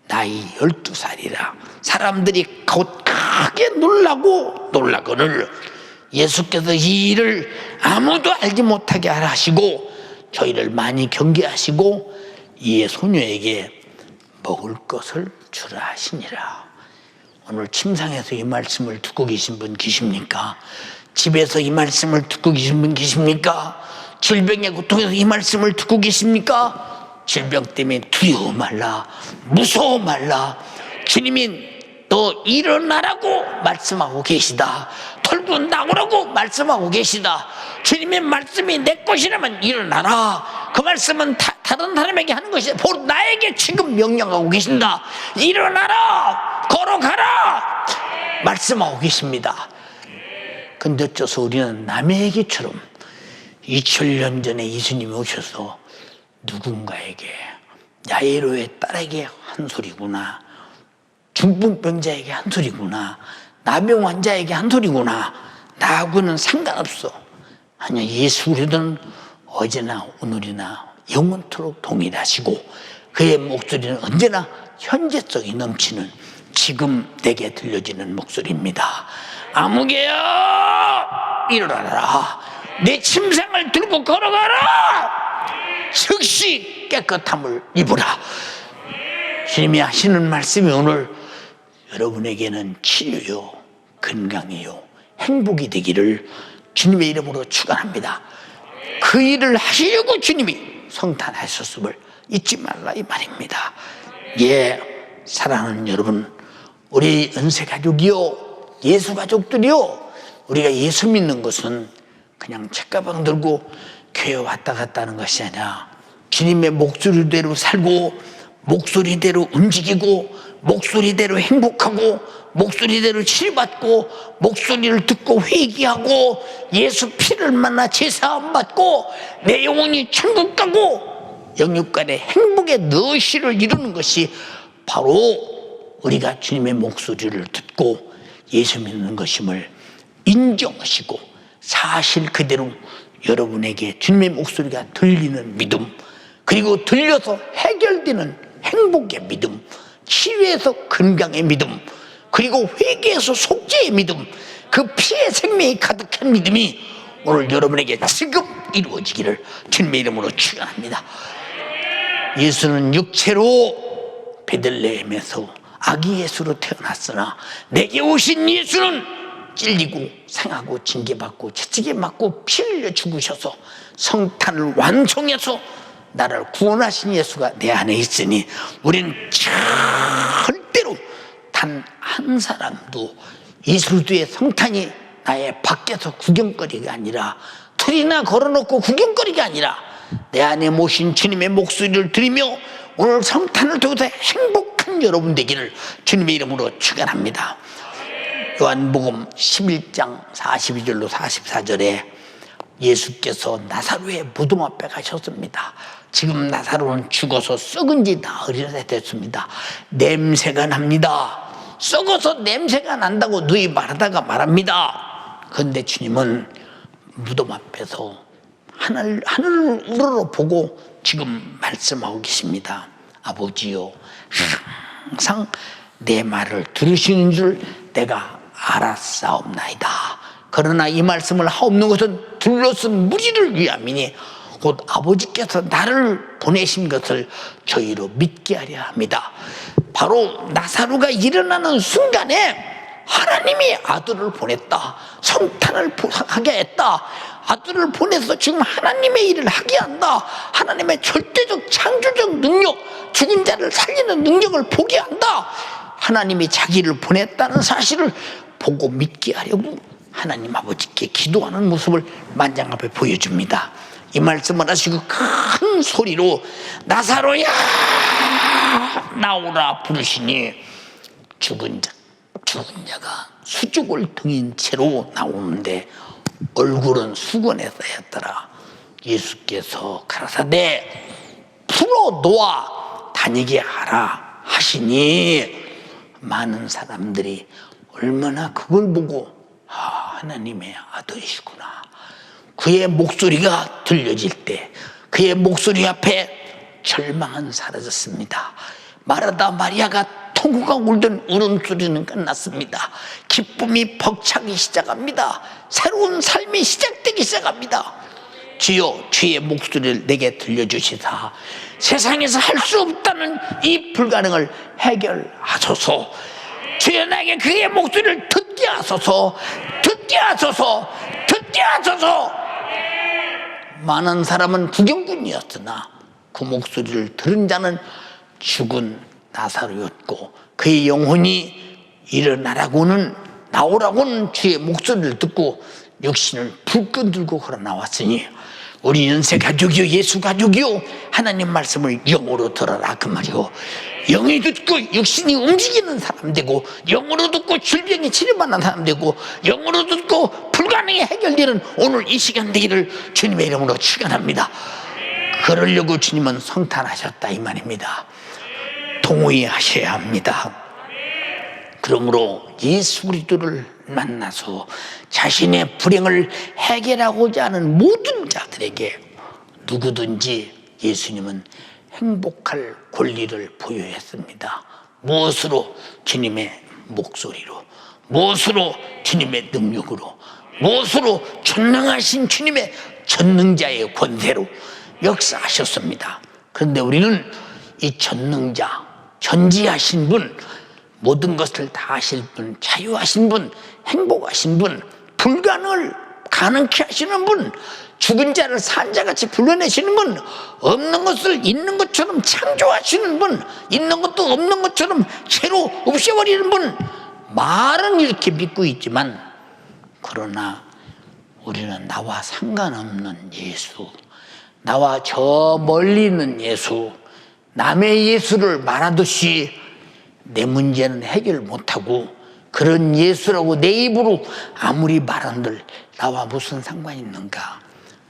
나이 12살이라 사람들이 곧 크게 놀라거늘 예수께서 이 일을 아무도 알지 못하게 하라 하시고 저희를 많이 경계하시고 이에 소녀에게 먹을 것을 주라 하시니라. 오늘 침상에서 이 말씀을 듣고 계신 분 계십니까? 집에서 이 말씀을 듣고 계신 분 계십니까? 질병의 고통에서 이 말씀을 듣고 계십니까? 질병 때문에 두려워 말라, 무서워 말라. 주님이 너 일어나라고 말씀하고 계시다. 털고 나오라고 말씀하고 계시다. 주님의 말씀이 내 것이라면 일어나라. 그 말씀은 다른 사람에게 하는 것이 아니라 바로 나에게 지금 명령하고 계신다. 일어나라, 걸어가라 말씀하고 계십니다. 근데 어째서 우리는 남의 얘기처럼 2000년 전에 예수님이 오셔서 누군가에게 야이로의 딸에게 한 소리구나, 중풍병자에게 한 소리구나, 나병 환자에게 한 소리구나, 나하고는 상관없어. 아니야, 예수 그리스도는 어제나 오늘이나 영원토록 동일하시고 그의 목소리는 언제나 현재성이 넘치는 지금 내게 들려지는 목소리입니다. 아무개야 일어나라. 내 침상을 들고 걸어가라. 즉시 깨끗함을 입으라. 주님이 하시는 말씀이 오늘 여러분에게는 치료요, 건강이요, 행복이 되기를 주님의 이름으로 축원합니다. 그 일을 하시려고 주님이 성탄하셨음을 잊지 말라 이 말입니다. 예, 사랑하는 여러분, 우리 은세가족이요, 예수가족들이요, 우리가 예수 믿는 것은 그냥 책가방 들고 교회 왔다 갔다 하는 것이 아니라 주님의 목소리대로 살고 목소리대로 움직이고 목소리대로 행복하고 목소리대로 치료받고 목소리를 듣고 회개하고 예수 피를 만나 제사함 받고 내 영혼이 천국 가고 영육간의 행복의 너시를 이루는 것이 바로 우리가 주님의 목소리를 듣고 예수 믿는 것임을 인정하시고 사실 그대로 여러분에게 주님의 목소리가 들리는 믿음, 그리고 들려서 해결되는 행복의 믿음, 치유에서 건강의 믿음, 그리고 회개에서 속죄의 믿음, 그 피의 생명이 가득한 믿음이 오늘 여러분에게 지금 이루어지기를 주님의 이름으로 축원합니다. 예수는 육체로 베들레헴에서 아기 예수로 태어났으나 내게 오신 예수는 찔리고 상하고 징계받고 채찍에 맞고 피 흘려 죽으셔서 성탄을 완성해서 나를 구원하신 예수가 내 안에 있으니 우리는 절대로 단 한 사람도 이슬주의 성탄이 나의 밖에서 구경거리가 아니라 틀이나 걸어놓고 구경거리가 아니라 내 안에 모신 주님의 목소리를 들으며 오늘 성탄을 통해서 행복한 여러분 되기를 주님의 이름으로 축원합니다. 요한복음 11장 42절로 44절에 예수께서 나사로의 무덤 앞에 가셨습니다. 지금 나사로는 죽어서 썩은 지 나흘이나 됐습니다. 냄새가 납니다. 썩어서 냄새가 난다고 누이 말하다가 말합니다. 그런데 주님은 무덤 앞에서 하늘을 우러러 보고 지금 말씀하고 계십니다. 아버지요, 항상 내 말을 들으시는 줄 내가 알았사옵나이다. 그러나 이 말씀을 하옵는 것은 둘러쓴 무리를 위함이니 곧 아버지께서 나를 보내신 것을 저희로 믿게 하려 합니다. 바로 나사로가 일어나는 순간에 하나님이 아들을 보냈다. 성탄을 하게 했다. 아들을 보내서 지금 하나님의 일을 하게 한다. 하나님의 절대적 창조적 능력, 죽은 자를 살리는 능력을 보게 한다. 하나님이 자기를 보냈다는 사실을 보고 믿게 하려고 하나님 아버지께 기도하는 모습을 만장 앞에 보여줍니다. 이 말씀을 하시고 큰 소리로 나사로야 나오라 부르시니 죽은 자가 수죽을 등인 채로 나오는데 얼굴은 수건에 쌓였더라. 예수께서 가라사대 풀어 놓아 다니게 하라 하시니 많은 사람들이 얼마나 그걸 보고 하나님의 아들이시구나. 그의 목소리가 들려질 때 그의 목소리 앞에 절망은 사라졌습니다. 마르다 마리아가 통곡과 울던 울음소리는 끝났습니다. 기쁨이 벅차기 시작합니다. 새로운 삶이 시작되기 시작합니다. 주여, 주의 목소리를 내게 들려주시사 세상에서 할 수 없다는 이 불가능을 해결하소서. 주여, 나에게 그의 목소리를 듣게 하소서. 듣게 하소서. 듣게 하소서. 많은 사람은 구경꾼이었으나 그 목소리를 들은 자는 죽은 나사로였고 그의 영혼이 일어나라고는 나오라고는 주의 목소리를 듣고 육신을 불끈 들고 걸어 나왔으니 우리 연세 가족이요, 예수 가족이요, 하나님 말씀을 영으로 들어라 그 말이요. 영이 듣고 육신이 움직이는 사람 되고 영으로 듣고 질병이 치료받는 사람 되고 영으로 듣고 불가능이 해결되는 오늘 이 시간 되기를 주님의 이름으로 축원합니다. 그러려고 주님은 성탄하셨다 이 말입니다. 동의하셔야 합니다. 그러므로 예수 그리스도를 만나서 자신의 불행을 해결하고자 하는 모든 자들에게 누구든지 예수님은 행복할 권리를 부여했습니다. 무엇으로? 주님의 목소리로, 무엇으로? 주님의 능력으로, 무엇으로? 전능하신 주님의 전능자의 권세로 역사하셨습니다. 그런데 우리는 이 전능자, 전지하신 분, 모든 것을 다 하실 분, 자유하신 분, 행복하신 분, 불가능을 가능케 하시는 분, 죽은 자를 산 자같이 불러내시는 분, 없는 것을 있는 것처럼 창조하시는 분, 있는 것도 없는 것처럼 새로 없애버리는 분, 말은 이렇게 믿고 있지만 그러나 우리는 나와 상관없는 예수, 나와 저 멀리 있는 예수, 남의 예수를 말하듯이 내 문제는 해결 못하고 그런 예수라고 내 입으로 아무리 말한들 나와 무슨 상관이 있는가.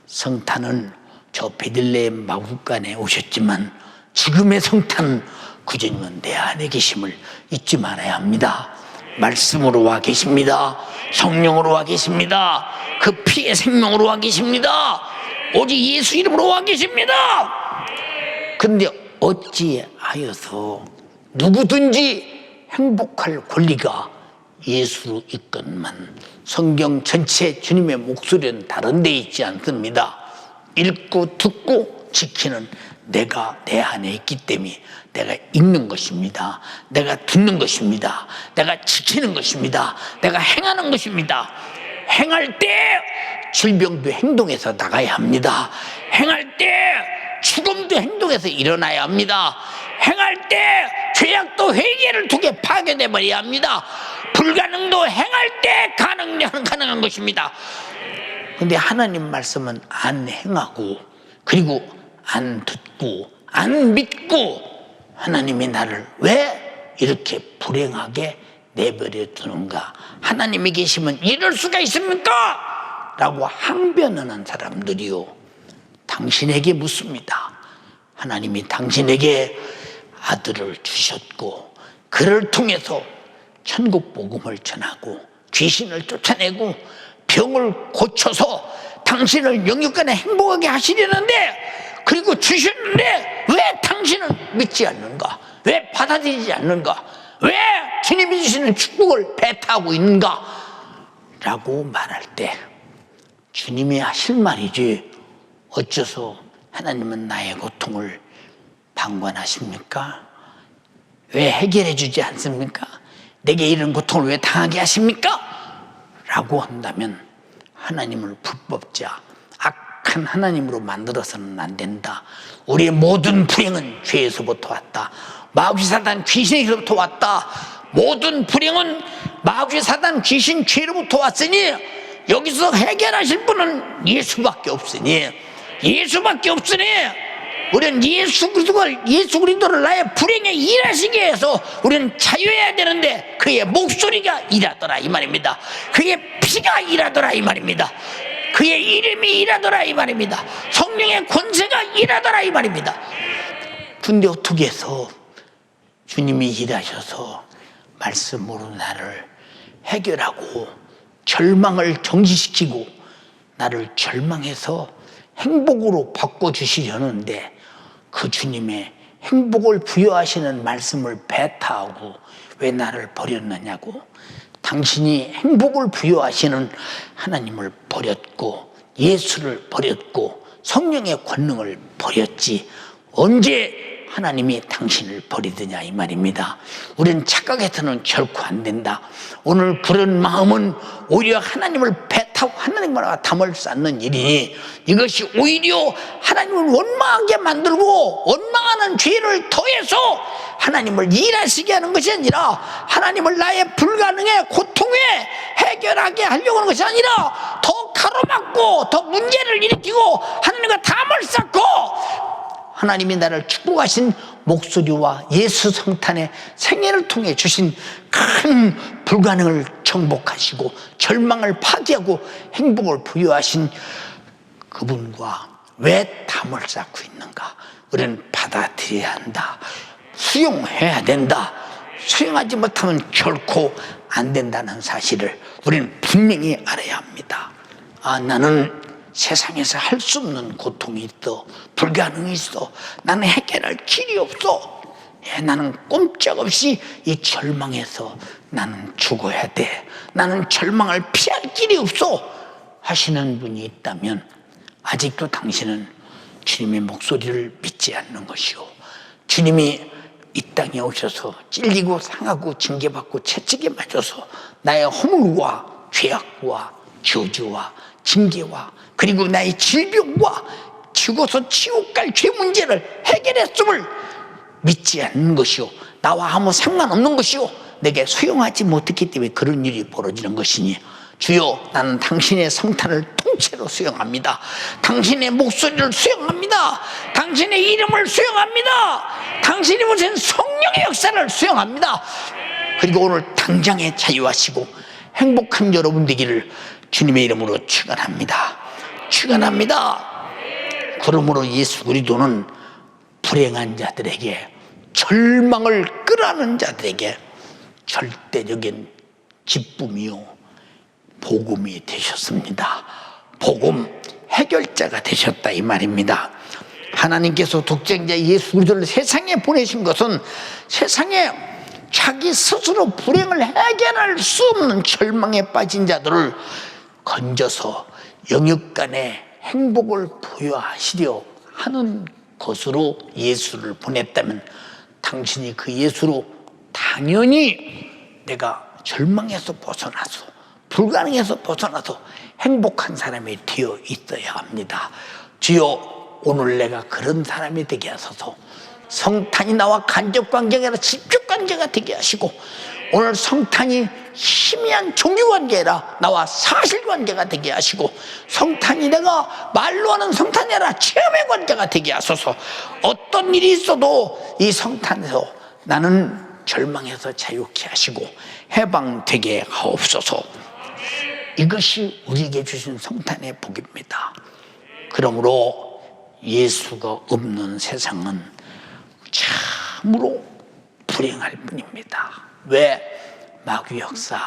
성탄은 저 베들레헴 마구간에 오셨지만 지금의 성탄은 그 주님은 내 안에 계심을 잊지 말아야 합니다. 말씀으로 와 계십니다. 성령으로 와 계십니다. 그 피의 생명으로 와 계십니다. 오직 예수 이름으로 와 계십니다. 근데 어찌하여서 누구든지 행복할 권리가 예수로 있건만 성경 전체 주님의 목소리는 다른 데 있지 않습니다. 읽고 듣고 지키는 내가 내 안에 있기 때문에 내가 읽는 것입니다. 내가 듣는 것입니다. 내가 지키는 것입니다. 내가 행하는 것입니다. 행할 때 질병도 행동에서 나가야 합니다. 행할 때 죽음도 행동에서 일어나야 합니다. 행할 때 죄악도 회개를 통해 파괴돼 버려야 합니다. 불가능도 행할 때 가능한 것입니다. 근데 하나님 말씀은 안 행하고 그리고 안 듣고 안 믿고 하나님이 나를 왜 이렇게 불행하게 내버려 두는가? 하나님이 계시면 이럴 수가 있습니까? 라고 항변하는 사람들이요, 당신에게 묻습니다. 하나님이 당신에게 아들을 주셨고 그를 통해서 천국 복음을 전하고 귀신을 쫓아내고 병을 고쳐서 당신을 영육간에 행복하게 하시려는데, 그리고 주셨는데 왜 당신은 믿지 않는가? 왜 받아들이지 않는가? 왜 주님이 주시는 축복을 배타하고 있는가? 라고 말할 때 주님이 하실 말이지 어째서 하나님은 나의 고통을 방관하십니까? 왜 해결해 주지 않습니까? 내게 이런 고통을 왜 당하게 하십니까? 라고 한다면 하나님을 불법자, 악한 하나님으로 만들어서는 안 된다. 우리의 모든 불행은 죄에서부터 왔다. 마귀 사단 귀신에서부터 왔다. 모든 불행은 마귀 사단 귀신 죄로부터 왔으니 여기서 해결하실 분은 예수밖에 없으니 우리는 예수 그리스도를 나의 불행에 일하시게 해서 우리는 자유해야 되는데 그의 목소리가 일하더라 이 말입니다. 그의 피가 일하더라 이 말입니다. 그의 이름이 일하더라 이 말입니다. 성령의 권세가 일하더라 이 말입니다. 근데 어떻게 해서 주님이 일하셔서 말씀으로 나를 해결하고 절망을 정지시키고 나를 절망해서 행복으로 바꿔주시려는데 그 주님의 행복을 부여하시는 말씀을 배타하고 왜 나를 버렸느냐고. 당신이 행복을 부여하시는 하나님을 버렸고 예수를 버렸고 성령의 권능을 버렸지 언제 하나님이 당신을 버리더냐 이 말입니다. 우리는 착각해서는 결코 안 된다. 오늘 그런 마음은 오히려 하나님을 배타고 하나님과 담을 쌓는 일이니 이것이 오히려 하나님을 원망하게 만들고 원망하는 죄를 더해서 하나님을 일하시게 하는 것이 아니라 하나님을 나의 불가능의 고통에 해결하게 하려고 하는 것이 아니라 더 가로막고 더 문제를 일으키고 하나님과 담을 쌓고 하나님이 나를 축복하신 목소리와 예수 성탄의 생애를 통해 주신 큰 불가능을 정복하시고 절망을 파괴하고 행복을 부여하신 그분과 왜 담을 쌓고 있는가? 우리는 받아들여야 한다. 수용해야 된다. 수용하지 못하면 결코 안 된다는 사실을 우리는 분명히 알아야 합니다. 나는 세상에서 할 수 없는 고통이 있어, 불가능이 있어, 나는 해결할 길이 없어, 나는 꼼짝없이 이 절망에서 나는 죽어야 돼, 나는 절망을 피할 길이 없어 하시는 분이 있다면 아직도 당신은 주님의 목소리를 믿지 않는 것이요, 주님이 이 땅에 오셔서 찔리고 상하고 징계받고 채찍에 맞아서 나의 허물과 죄악과 저주와 징계와 그리고 나의 질병과 죽어서 지옥 갈 죄 문제를 해결했음을 믿지 않는 것이요, 나와 아무 상관없는 것이요, 내게 수용하지 못했기 때문에 그런 일이 벌어지는 것이니 주여, 나는 당신의 성탄을 통째로 수용합니다. 당신의 목소리를 수용합니다. 당신의 이름을 수용합니다. 당신이 보신 성령의 역사를 수용합니다. 그리고 오늘 당장에 자유하시고 행복한 여러분 되기를 주님의 이름으로 축원합니다. 축원합니다. 그러므로 예수 그리스도는 불행한 자들에게, 절망을 끌어안는 자들에게 절대적인 기쁨이요 복음이 되셨습니다. 복음 해결자가 되셨다 이 말입니다. 하나님께서 독생자 예수 그리스도를 세상에 보내신 것은 세상에 자기 스스로 불행을 해결할 수 없는 절망에 빠진 자들을 건져서 영육간의 행복을 부여하시려 하는 것으로 예수를 보냈다면, 당신이 그 예수로 당연히 내가 절망에서 벗어나서 불가능에서 벗어나서 행복한 사람이 되어 있어야 합니다. 주여, 오늘 내가 그런 사람이 되게 하소서. 성탄이 나와 간접관계가 아니라 직접관계가 되게 하시고, 오늘 성탄이 희미한 종교관계가 아니라 나와 사실관계가 되게 하시고, 성탄이 내가 말로 하는 성탄이 아니라 체험의 관계가 되게 하소서. 어떤 일이 있어도 이 성탄에서 나는 절망에서 자유케 하시고 해방되게 하옵소서. 이것이 우리에게 주신 성탄의 복입니다. 그러므로 예수가 없는 세상은 참으로 불행할 뿐입니다. 왜? 마귀 역사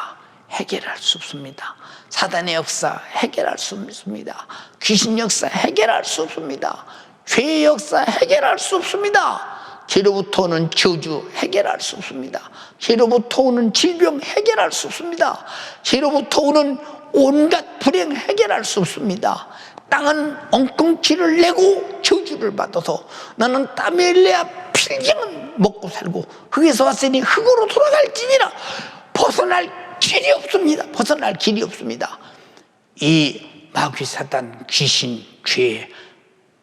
해결할 수 없습니다. 사단의 역사 해결할 수 없습니다. 귀신 역사 해결할 수 없습니다. 죄의 역사 해결할 수 없습니다. 죄로부터 오는 저주 해결할 수 없습니다. 죄로부터 오는 질병 해결할 수 없습니다. 죄로부터 오는 온갖 불행 해결할 수 없습니다. 땅은 엉겅퀴를 내고 저주를 받아서 나는 땀에 흘려야 필경은 먹고 살고 흙에서 왔으니 흙으로 돌아갈지니라. 벗어날 길이 없습니다. 벗어날 길이 없습니다. 이 마귀 사단 귀신 죄,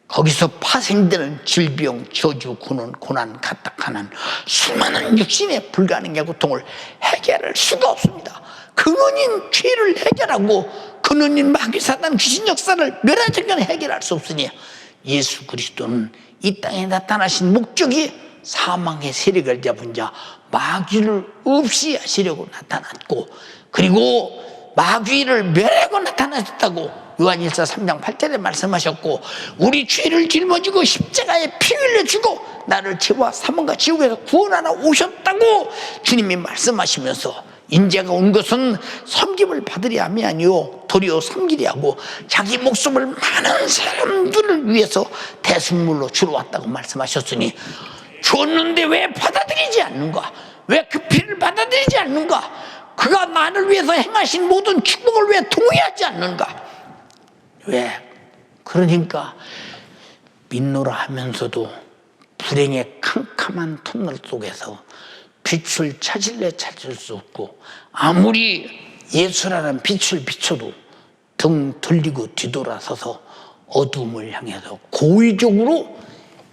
거기서 파생되는 질병 저주 군원 고난 가딱하는 수많은 육신의 불가능의 고통을 해결할 수가 없습니다. 근원인 죄를 해결하고 근원인 마귀 사단 귀신 역사를 멸하적견 해결할 수 없으니 예수 그리스도는 이 땅에 나타나신 목적이 사망의 세력을 잡은 자 마귀를 없이 하시려고 나타났고, 그리고 마귀를 멸하고 나타나셨다고 요한일서 3장 8절에 말씀하셨고, 우리 죄를 짊어지고 십자가에 피 흘려주고 나를 죄와 사망과 지옥에서 구원하러 오셨다고 주님이 말씀하시면서, 인자가 온 것은 섬김을 받으려 함이 아니요 도리어 섬기려 하고 자기 목숨을 많은 사람들을 위해서 대승물로 주러 왔다고 말씀하셨으니, 줬는데 왜 받아들이지 않는가? 왜 그 피를 받아들이지 않는가? 그가 나를 위해서 행하신 모든 축복을 왜 동의하지 않는가? 왜? 그러니까 믿노라 하면서도 불행의 캄캄한 터널 속에서 빛을 찾을래 찾을 수 없고, 아무리 예수라는 빛을 비춰도 등 돌리고 뒤돌아서서 어둠을 향해서 고의적으로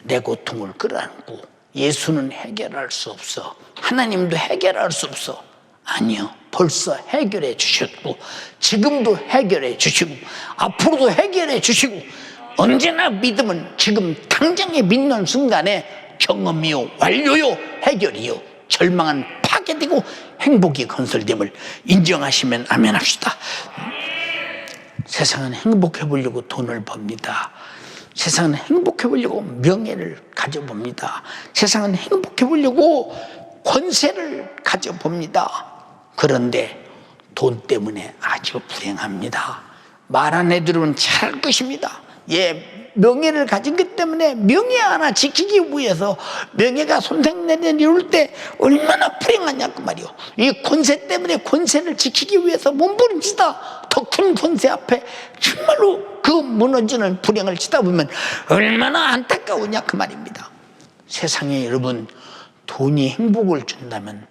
내 고통을 끌어안고, 예수는 해결할 수 없어, 하나님도 해결할 수 없어. 아니요, 벌써 해결해 주셨고 지금도 해결해 주시고 앞으로도 해결해 주시고, 언제나 믿음은 지금 당장에 믿는 순간에 경험이요 완료요 해결이요 절망은 파괴되고 행복이 건설됨을 인정하시면 아멘 합시다. 세상은 행복해 보려고 돈을 법니다. 세상은 행복해 보려고 명예를 가져봅니다. 세상은 행복해 보려고 권세를 가져봅니다. 그런데 돈 때문에 아주 불행합니다. 말 안 해들으면 잘할 것입니다. 명예를 가진 것 때문에 명예 하나 지키기 위해서 명예가 손상되는 이럴 때 얼마나 불행하냐고 말이요. 이 권세 때문에 권세를 지키기 위해서 몸부림치다 더 큰 권세 앞에 정말로 그 무너지는 불행을 치다 보면 얼마나 안타까우냐 그 말입니다. 세상에 여러분, 돈이 행복을 준다면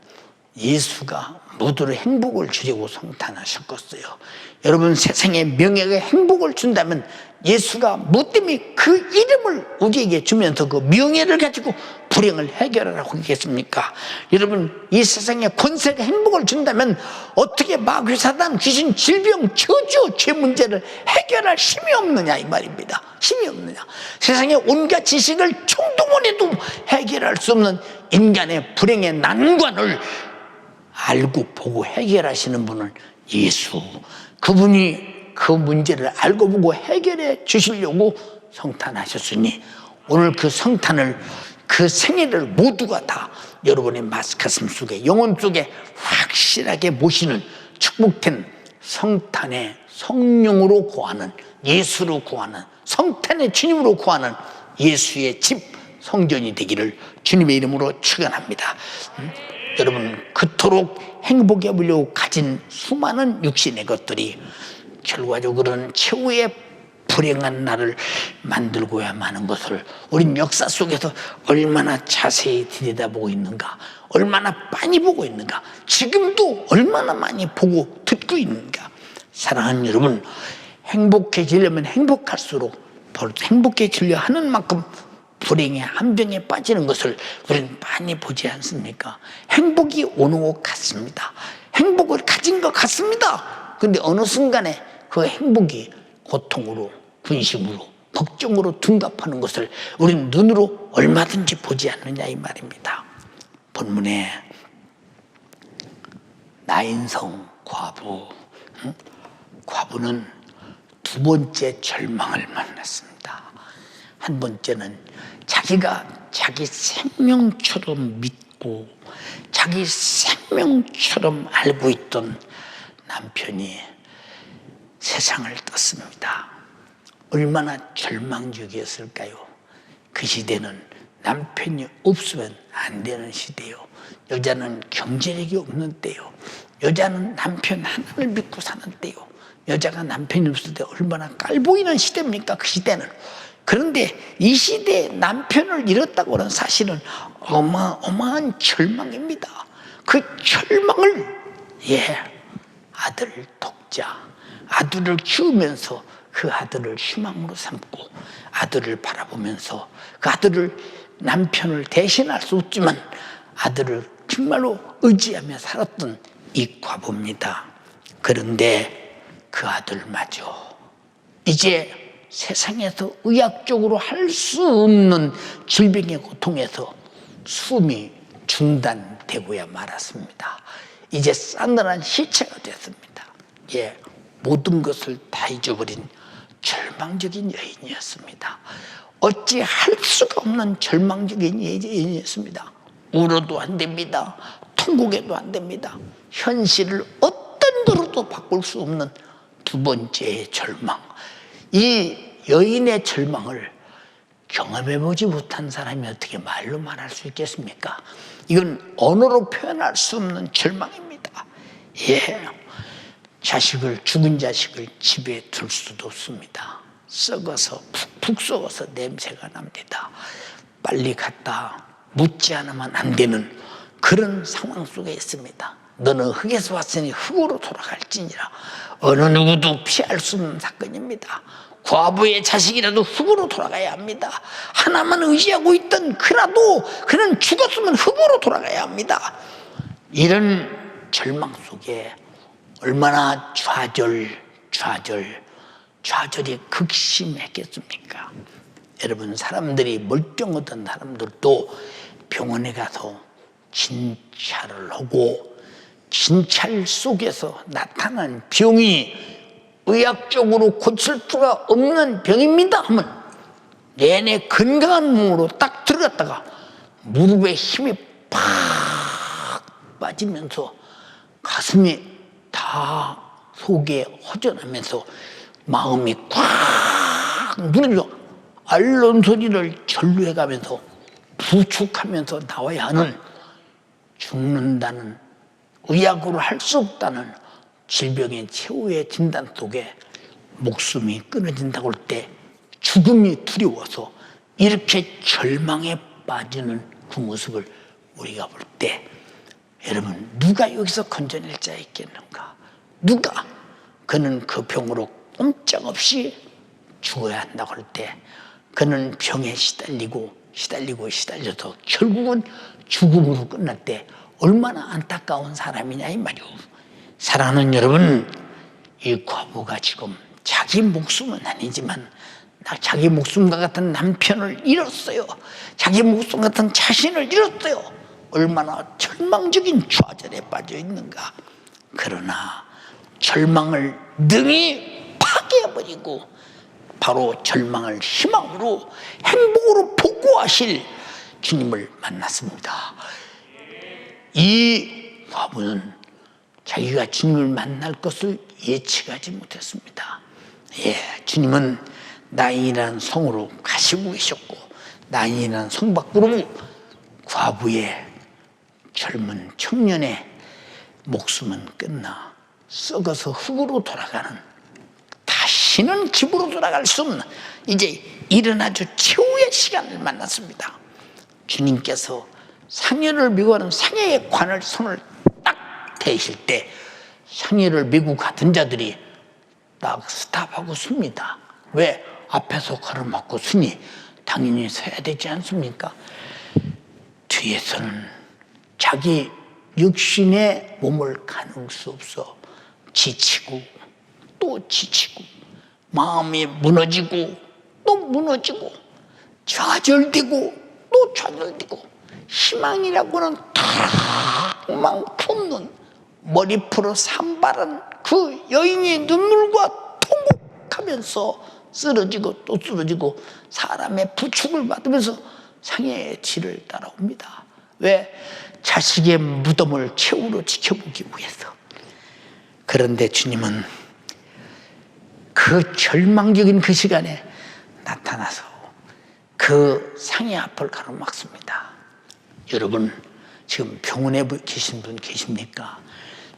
예수가 모두를 행복을 주려고 성탄하셨겠어요. 여러분, 세상에 명예가 행복을 준다면 예수가 뭐 때문에 그 이름을 우리에게 주면서 그 명예를 가지고 불행을 해결하라고 했겠습니까? 여러분, 이 세상에 권세가 행복을 준다면 어떻게 마귀, 사단, 귀신, 질병, 저주, 죄 문제를 해결할 힘이 없느냐 이 말입니다. 힘이 없느냐. 세상에 온갖 지식을 총동원해도 해결할 수 없는 인간의 불행의 난관을 알고 보고 해결하시는 분은 예수. 그분이 그 문제를 알고 보고 해결해 주시려고 성탄하셨으니 오늘 그 성탄을, 그 생일을 모두가 다 여러분의 가슴 속에, 영혼 속에 확실하게 모시는 축복된 성탄의 성령으로 구하는, 예수로 구하는, 성탄의 주님으로 구하는 예수의 집 성전이 되기를 주님의 이름으로 축원합니다. 여러분, 그토록 행복해 보려고 가진 수많은 육신의 것들이 결과적으로는 최후의 불행한 날을 만들고야 마는 것을 우린 역사 속에서 얼마나 자세히 들여다보고 있는가, 얼마나 많이 보고 있는가, 지금도 얼마나 많이 보고 듣고 있는가. 사랑하는 여러분, 행복해지려면 행복할수록 행복해지려 하는 만큼 불행의 함정에 빠지는 것을 우리는 많이 보지 않습니까? 행복이 오는 것 같습니다. 행복을 가진 것 같습니다. 그런데 어느 순간에 그 행복이 고통으로, 근심으로, 걱정으로 둔갑하는 것을 우리는 눈으로 얼마든지 보지 않느냐 이 말입니다. 본문에 나인성 과부, 과부는 두 번째 절망을 만났습니다. 한 번째는 자기가 자기 생명처럼 믿고 자기 생명처럼 알고 있던 남편이 세상을 떴습니다. 얼마나 절망적이었을까요? 그 시대는 남편이 없으면 안 되는 시대요. 여자는 경제력이 없는 때요. 여자는 남편 하나를 믿고 사는 때요. 여자가 남편이 없을 때 얼마나 깔보이는 시대입니까? 그 시대는. 그런데 이 시대에 남편을 잃었다고 하는 사실은 어마어마한 절망입니다. 그 절망을, 아들 독자, 아들을 키우면서 그 아들을 희망으로 삼고 아들을 바라보면서 그 아들을, 남편을 대신할 수 없지만 아들을 정말로 의지하며 살았던 이 과부입니다. 그런데 그 아들마저 이제 세상에서 의학적으로 할 수 없는 질병의 고통에서 숨이 중단되고야 말았습니다. 이제 싸늘한 시체가 됐습니다. 모든 것을 다 잊어버린 절망적인 여인이었습니다. 어찌 할 수가 없는 절망적인 여인이었습니다. 울어도 안 됩니다. 통곡해도 안 됩니다. 현실을 어떤 거로도 바꿀 수 없는 두 번째의 절망. 이 여인의 절망을 경험해보지 못한 사람이 어떻게 말로 말할 수 있겠습니까? 이건 언어로 표현할 수 없는 절망입니다. 죽은 자식을 집에 둘 수도 없습니다. 썩어서, 푹푹 썩어서 냄새가 납니다. 빨리 갖다 묻지 않으면 안 되는 그런 상황 속에 있습니다. 너는 흙에서 왔으니 흙으로 돌아갈지니라. 어느 누구도 피할 수 없는 사건입니다. 과부의 자식이라도 흙으로 돌아가야 합니다. 하나만 의지하고 있던 그라도 그는 죽었으면 흙으로 돌아가야 합니다. 이런 절망 속에 얼마나 좌절이 극심했겠습니까? 여러분, 사람들이 멀쩡하던 사람들도 병원에 가서 진찰을 하고 진찰 속에서 나타난 병이 의학적으로 고칠 수가 없는 병입니다 하면 내내 건강한 몸으로 딱 들어갔다가 무릎에 힘이 팍 빠지면서 가슴이 다 속에 허전하면서 마음이 꽉 눌려 앓는 소리를 절루해가면서 부축하면서 나와야 하는, 죽는다는, 의학으로 할 수 없다는 질병의 최후의 진단 속에 목숨이 끊어진다고 할 때 죽음이 두려워서 이렇게 절망에 빠지는 그 모습을 우리가 볼 때 여러분, 누가 여기서 건져낼 자 있겠는가? 누가? 그는 그 병으로 꼼짝없이 죽어야 한다고 할 때 그는 병에 시달려서 결국은 죽음으로 끝났대. 얼마나 안타까운 사람이냐 이 말이오. 사랑하는 여러분, 이 과부가 지금 자기 목숨은 아니지만 자기 목숨과 같은 남편을 잃었어요. 자기 목숨 같은 자신을 잃었어요. 얼마나 절망적인 좌절에 빠져 있는가. 그러나 절망을 능히 파괴해버리고 바로 절망을 희망으로 행복으로 복구하실 주님을 만났습니다. 이 과부는 자기가 주님을 만날 것을 예측하지 못했습니다. 주님은 나인이라는 성으로 가시고 계셨고 나인이라는 성 밖으로 과부의 젊은 청년의 목숨은 끝나 썩어서 흙으로 돌아가는, 다시는 집으로 돌아갈 수 없는 이제 일어나주 최후의 시간을 만났습니다. 주님께서 상여를 메고 가는 상여의 관을 손을 딱 대실 때 상여를 메고 가던 자들이 딱 스탑하고 섭니다. 왜? 앞에서 걸어맞고 서니 당연히 서야 되지 않습니까? 뒤에서는 자기 육신의 몸을 가눌 수 없어 지치고 또 지치고 마음이 무너지고 또 무너지고 좌절되고 또 좌절되고 희망이라고는 탁망 품는 머리 풀어 산바른 그 여인의 눈물과 통곡하면서 쓰러지고 또 쓰러지고 사람의 부축을 받으면서 상해의 뒤를 따라옵니다. 왜? 자식의 무덤을 최후로 지켜보기 위해서. 그런데 주님은 그 절망적인 그 시간에 나타나서 그 상해 앞을 가로막습니다. 여러분, 지금 병원에 계신 분 계십니까?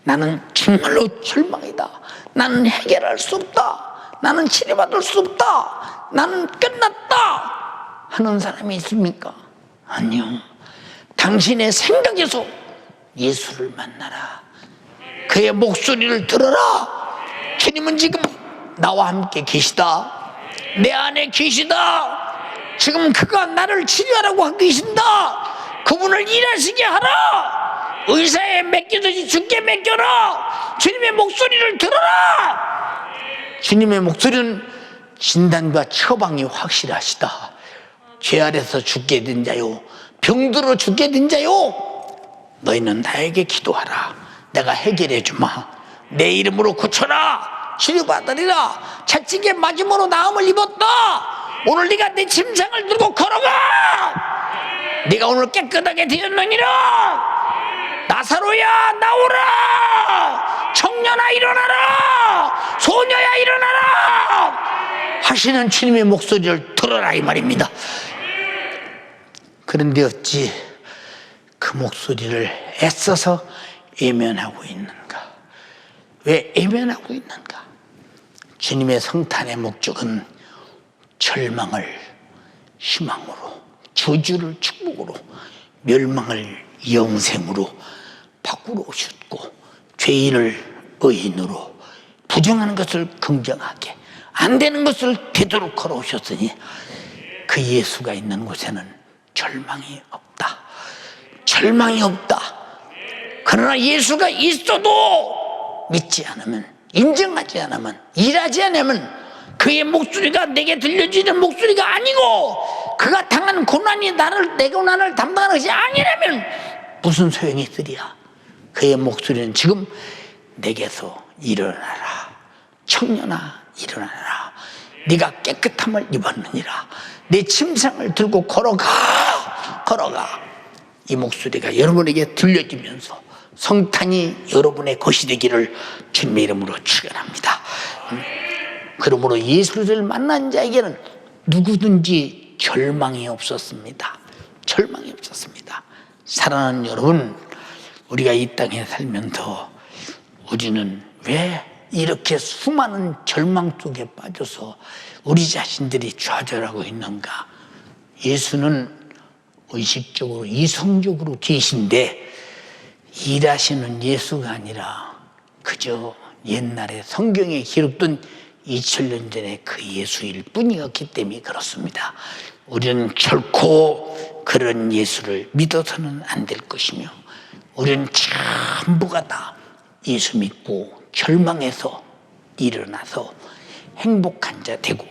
나는 정말로 절망이다. 나는 해결할 수 없다. 나는 치료받을 수 없다. 나는 끝났다. 하는 사람이 있습니까? 아니요. 당신의 생각에서 예수를 만나라. 그의 목소리를 들어라. 주님은 지금 나와 함께 계시다. 내 안에 계시다. 지금 그가 나를 치료하라고 하고 계신다. 그분을 일하시게 하라. 의사에 맡기듯이 주께 맡겨라. 주님의 목소리를 들어라. 주님의 목소리는 진단과 처방이 확실하시다. 죄 아래서 죽게 된 자요, 병들어 죽게 된 자요, 너희는 나에게 기도하라. 내가 해결해 주마. 내 이름으로 고쳐라. 치료받으리라. 채찍에 맞음으로 나음을 입었다. 오늘 네가 내 침상을 들고 걸어가. 네가 오늘 깨끗하게 되었느니라. 나사로야 나오라. 청년아 일어나라. 소녀야 일어나라. 하시는 주님의 목소리를 들어라 이 말입니다. 그런데 어찌 그 목소리를 애써서 외면하고 있는가? 왜 외면하고 있는가? 주님의 성탄의 목적은 절망을 희망으로, 저주를 축복으로, 멸망을 영생으로 바꾸러 오셨고, 죄인을 의인으로, 부정하는 것을 긍정하게, 안 되는 것을 되도록 걸어오셨으니 그 예수가 있는 곳에는 절망이 없다. 절망이 없다. 그러나 예수가 있어도 믿지 않으면, 인정하지 않으면, 일하지 않으면 그의 목소리가 내게 들려지는 목소리가 아니고 그가 당한 고난이 내 고난을 담당하는 것이 아니라면 무슨 소용이 있으랴. 그의 목소리는 지금 내게서 일어나라. 청년아 일어나라. 네가 깨끗함을 입었느니라. 내 침상을 들고 걸어가. 걸어가. 이 목소리가 여러분에게 들려지면서 성탄이 여러분의 것이 되기를 주님의 이름으로 축원합니다. 그러므로 예수를 만난 자에게는 누구든지 절망이 없었습니다. 절망이 없었습니다. 사랑하는 여러분, 우리가 이 땅에 살면서 우리는 왜 이렇게 수많은 절망 속에 빠져서 우리 자신들이 좌절하고 있는가? 예수는 의식적으로 이성적으로 계신데 일하시는 예수가 아니라 그저 옛날에 성경에 기록된 2000년 전에 그 예수일 뿐이었기 때문에 그렇습니다. 우리는 결코 그런 예수를 믿어서는 안 될 것이며, 우리는 전부가 다 예수 믿고 절망해서 일어나서 행복한 자 되고,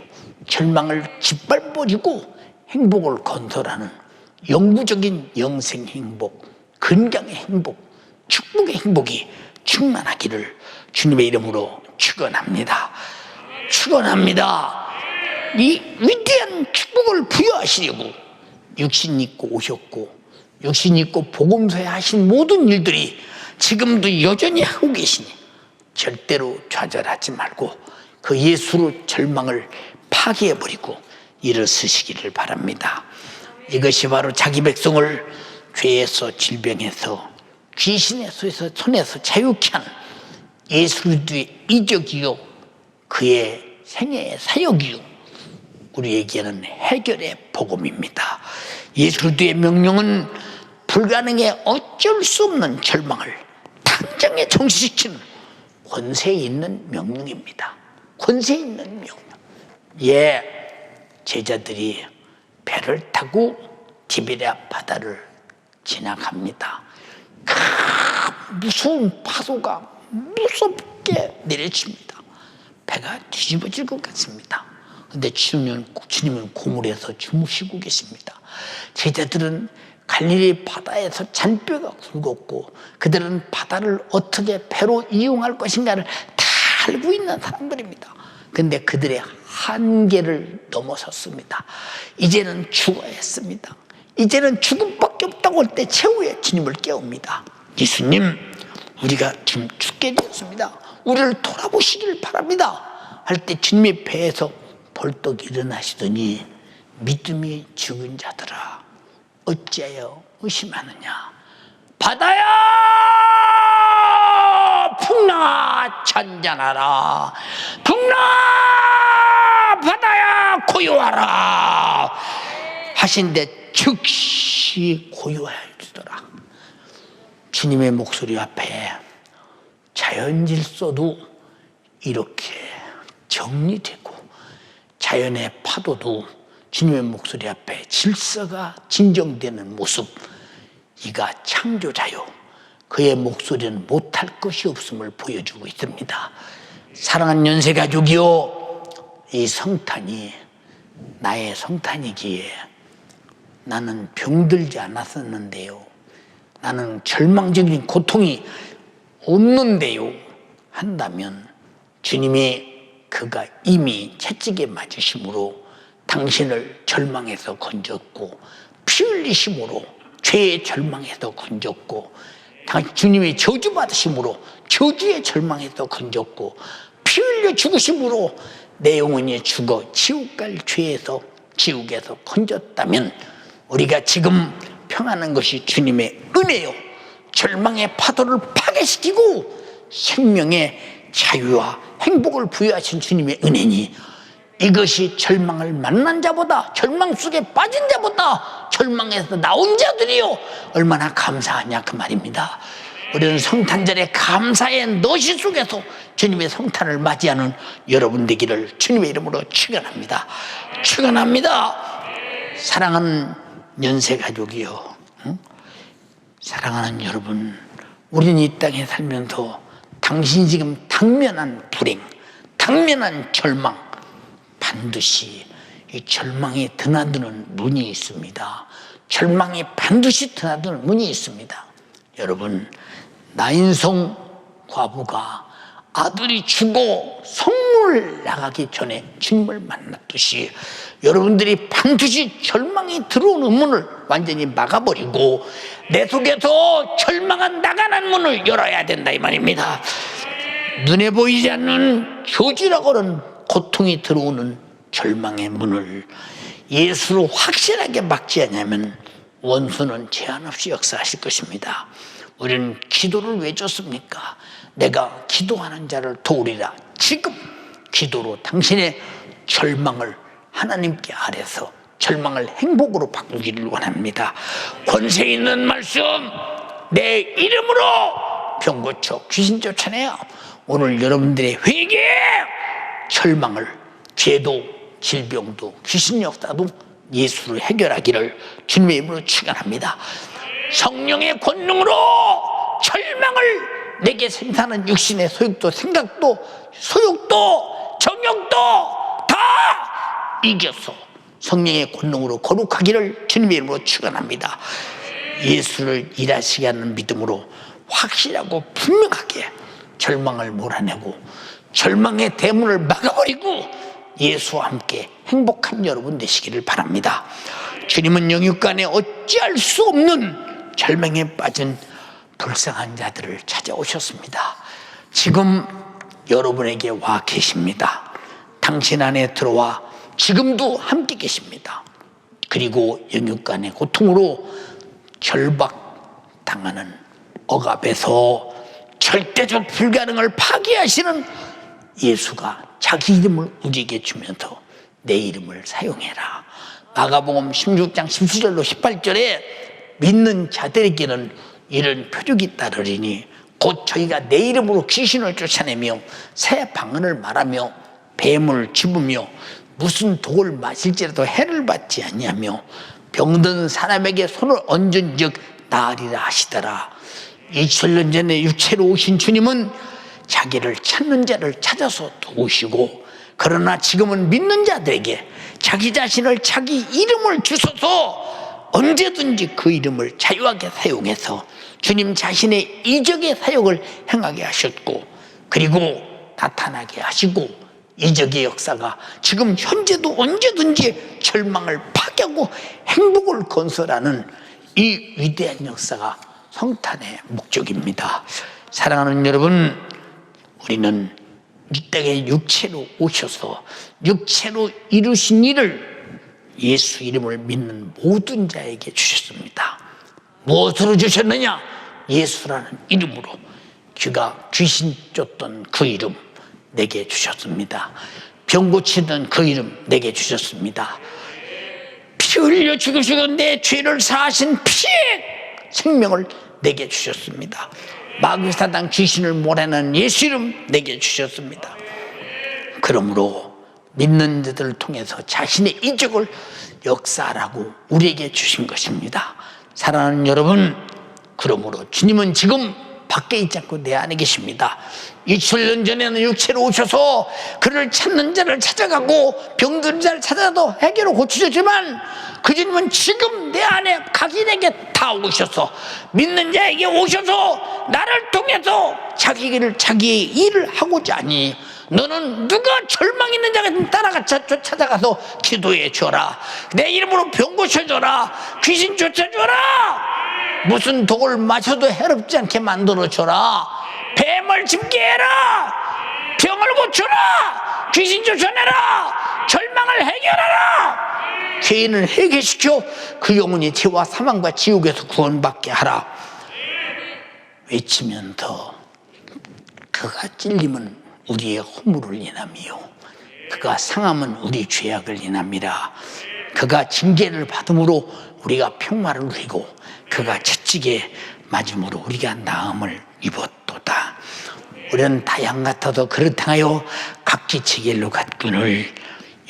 절망을 짓밟아주고 행복을 건설하는 영구적인 영생 행복, 건강의 행복, 축복의 행복이 충만하기를 주님의 이름으로 축원합니다. 축원합니다. 이 위대한 축복을 부여하시려고 육신 입고 오셨고, 육신 입고 복음서에 하신 모든 일들이 지금도 여전히 하고 계시니 절대로 좌절하지 말고 그 예수로 절망을 파괴해버리고 일어서시기를 바랍니다. 이것이 바로 자기 백성을 죄에서, 질병에서, 귀신의 손에서 자유케 한 예수 그리스도의 이적이요, 그의 생애의 사역이요, 우리에게는 해결의 복음입니다. 예수 그리스도의 명령은 불가능에 어쩔 수 없는 절망을 당장에 정지시키는 권세 있는 명령입니다. 권세 있는 명령. 제자들이 배를 타고 디베랴 바다를 지나갑니다. 무서운 파도가 무섭게 내려칩니다. 배가 뒤집어질 것 같습니다. 그런데 주님은 고물에서 주무시고 계십니다. 제자들은 갈릴리 바다에서 잔뼈가 굵었고, 그들은 바다를 어떻게 배로 이용할 것인가를 다 알고 있는 사람들입니다. 그런데 그들의 한계를 넘어섰습니다. 이제는 죽어야 했습니다. 이제는 죽음밖에 없다고 할 때 최후의 주님을 깨웁니다. 예수님, 우리가 지금 죽게 되었습니다. 우리를 돌아보시길 바랍니다. 할 때 주님의 배에서 벌떡 일어나시더니, 믿음이 죽은 자들아 어찌하여 의심하느냐. 바다야 풍랑아 잔잔하라. 풍랑아 바다야 고요하라 하신데 즉시 고요해지더라. 주님의 목소리 앞에 자연 질서도 이렇게 정리되고, 자연의 파도도 주님의 목소리 앞에 질서가 진정되는 모습, 이가 창조자요, 그의 목소리는 못할 것이 없음을 보여주고 있습니다. 사랑하는 연세가족이요, 이 성탄이 나의 성탄이기에 나는 병들지 않았었는데요, 나는 절망적인 고통이 없는데요 한다면, 주님이 그가 이미 채찍에 맞으심으로 당신을 절망에서 건졌고, 피 흘리심으로 죄의 절망에서 건졌고, 주님의 저주받으심으로 저주의 절망에서 건졌고, 피 흘려 죽으심으로 내 영혼이 죽어 지옥 갈 죄에서, 지옥에서 건졌다면, 우리가 지금 평안한 것이 주님의 은혜요, 절망의 파도를 파괴시키고 생명의 자유와 행복을 부여하신 주님의 은혜니, 이것이 절망을 만난 자보다, 절망 속에 빠진 자보다, 절망에서 나온 자들이요 얼마나 감사하냐 그 말입니다. 우리는 성탄절에 감사의 너시 속에서 주님의 성탄을 맞이하는 여러분 되기를 주님의 이름으로 축원합니다. 축원합니다. 사랑하는 연세가족이요, 사랑하는 여러분, 우리는 이 땅에 살면서 당신이 지금 당면한 불행, 당면한 절망, 반드시 이 절망이 드나드는 문이 있습니다. 절망이 반드시 드나드는 문이 있습니다. 여러분, 나인성 과부가 아들이 죽어 성문을 나가기 전에 주님을 만났듯이, 여러분들이 반드시 절망이 들어오는 문을 완전히 막아버리고 내 속에서 절망한 나가는 문을 열어야 된다 이 말입니다. 눈에 보이지 않는 교지라고는 고통이 들어오는 절망의 문을 예수로 확실하게 막지 않으면 원수는 제한 없이 역사하실 것입니다. 우리는 기도를 왜 줬습니까? 내가 기도하는 자를 도우리라. 지금 기도로 당신의 절망을 하나님께 아뢰서 절망을 행복으로 바꾸기를 원합니다. 권세 있는 말씀, 내 이름으로 병 고쳐 귀신 쫓아내요. 오늘 여러분들의 회개에 절망을, 죄도 질병도 귀신 역사도 예수를 해결하기를 주님의 이름으로 축원합니다. 성령의 권능으로 절망을 내게 생산하는 육신의 소욕도 생각도 소욕도 정욕도 다 이겨서 성령의 권능으로 거룩하기를 주님의 이름으로 축원합니다. 예수를 일하시게 하는 믿음으로 확실하고 분명하게 절망을 몰아내고 절망의 대문을 막아버리고 예수와 함께 행복한 여러분 되시기를 바랍니다. 주님은 영육간에 어찌할 수 없는 절망에 빠진 불쌍한 자들을 찾아오셨습니다. 지금 여러분에게 와 계십니다. 당신 안에 들어와 지금도 함께 계십니다. 그리고 영육간의 고통으로 결박당하는 억압에서 절대적 불가능을 파괴하시는 예수가 자기 이름을 우리에게 주면서 내 이름을 사용해라. 마가복음 16장 17절로 18절에 믿는 자들에게는 이런 표적이 따르리니 곧 저희가 내 이름으로 귀신을 쫓아내며 새 방언을 말하며 뱀을 집으며 무슨 독을 마실지라도 해를 받지 아니하며 병든 사람에게 손을 얹은 즉 나으리라 하시더라. 2000년 전에 육체로 오신 주님은 자기를 찾는 자를 찾아서 도우시고, 그러나 지금은 믿는 자들에게 자기 자신을, 자기 이름을 주셔서 언제든지 그 이름을 자유하게 사용해서 주님 자신의 이적의 사역을 행하게 하셨고, 그리고 나타나게 하시고, 이적의 역사가 지금 현재도 언제든지 절망을 파괴하고 행복을 건설하는 이 위대한 역사가 성탄의 목적입니다. 사랑하는 여러분, 우리는 이 땅에 육체로 오셔서 육체로 이루신 일을 예수 이름을 믿는 모든 자에게 주셨습니다. 무엇으로 주셨느냐? 예수라는 이름으로. 그가 귀신 쫓던 그 이름 내게 주셨습니다. 병 고치던 그 이름 내게 주셨습니다. 피 흘려 죽으시고 내 죄를 사하신 피의 생명을 내게 주셨습니다. 마귀사단 귀신을 몰아내는 예수 이름 내게 주셨습니다. 그러므로 믿는 자들을 통해서 자신의 이적을 역사하라고 우리에게 주신 것입니다. 사랑하는 여러분, 그러므로 주님은 지금 밖에 있지 않고 내 안에 계십니다. 2000년 전에는 육체로 오셔서 그를 찾는 자를 찾아가고 병든 자를 찾아도 해결로 고치셨지만, 그 주님은 지금 내 안에 각인에게 다 오셔서 믿는 자에게 오셔서 나를 통해서 자기의 일을 하고자 하니, 너는 누가 절망 있는 자가 찾아가서 기도해 줘라. 내 이름으로 병 고쳐줘라. 귀신 쫓아줘라. 무슨 독을 마셔도 해롭지 않게 만들어줘라. 뱀을 짚게 해라. 병을 고쳐라. 귀신 쫓아내라. 절망을 해결하라. 죄인을 해결시켜 그 영혼이 죄와 사망과 지옥에서 구원받게 하라. 외치면서 그가 찔림은 우리의 허물을 인함이요 그가 상함은 우리 죄악을 인함이라. 그가 징계를 받음으로 우리가 평화를 누리고 그가 채찍에 맞음으로 우리가 나음을 입었도다. 우리는 다양 같아도 그렇다하여 각기 지길로 갔거늘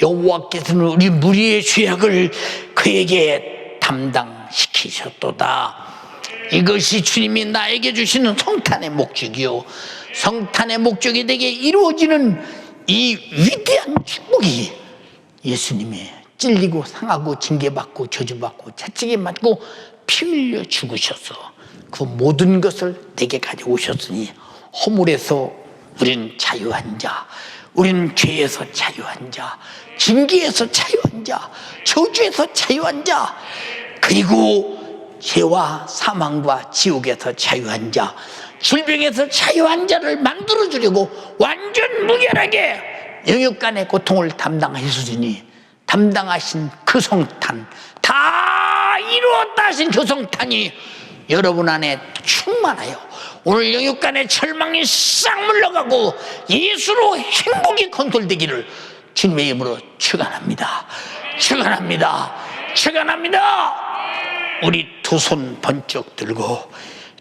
여호와께서는 우리 무리의 죄악을 그에게 담당시키셨도다. 이것이 주님이 나에게 주시는 성탄의 목적이요, 성탄의 목적이 내게 이루어지는 이 위대한 축복이 예수님의 찔리고 상하고 징계받고 저주받고 채찍에 맞고 피 흘려 죽으셔서 그 모든 것을 내게 가져오셨으니, 허물에서 우리는 자유한 자, 우리는 죄에서 자유한 자, 징계에서 자유한 자, 저주에서 자유한 자, 그리고 죄와 사망과 지옥에서 자유한 자, 질병에서 자유한 자를 만들어주려고 완전 무결하게 영육간의 고통을 담당하시니, 담당하신 그 성탄, 다 이루었다 하신 그 성탄이 여러분 안에 충만하여 오늘 영육간의 절망이 싹 물러가고 예수로 행복이 건설되기를 주님의 이름으로 축원합니다. 축원합니다. 축원합니다. 우리 두 손 번쩍 들고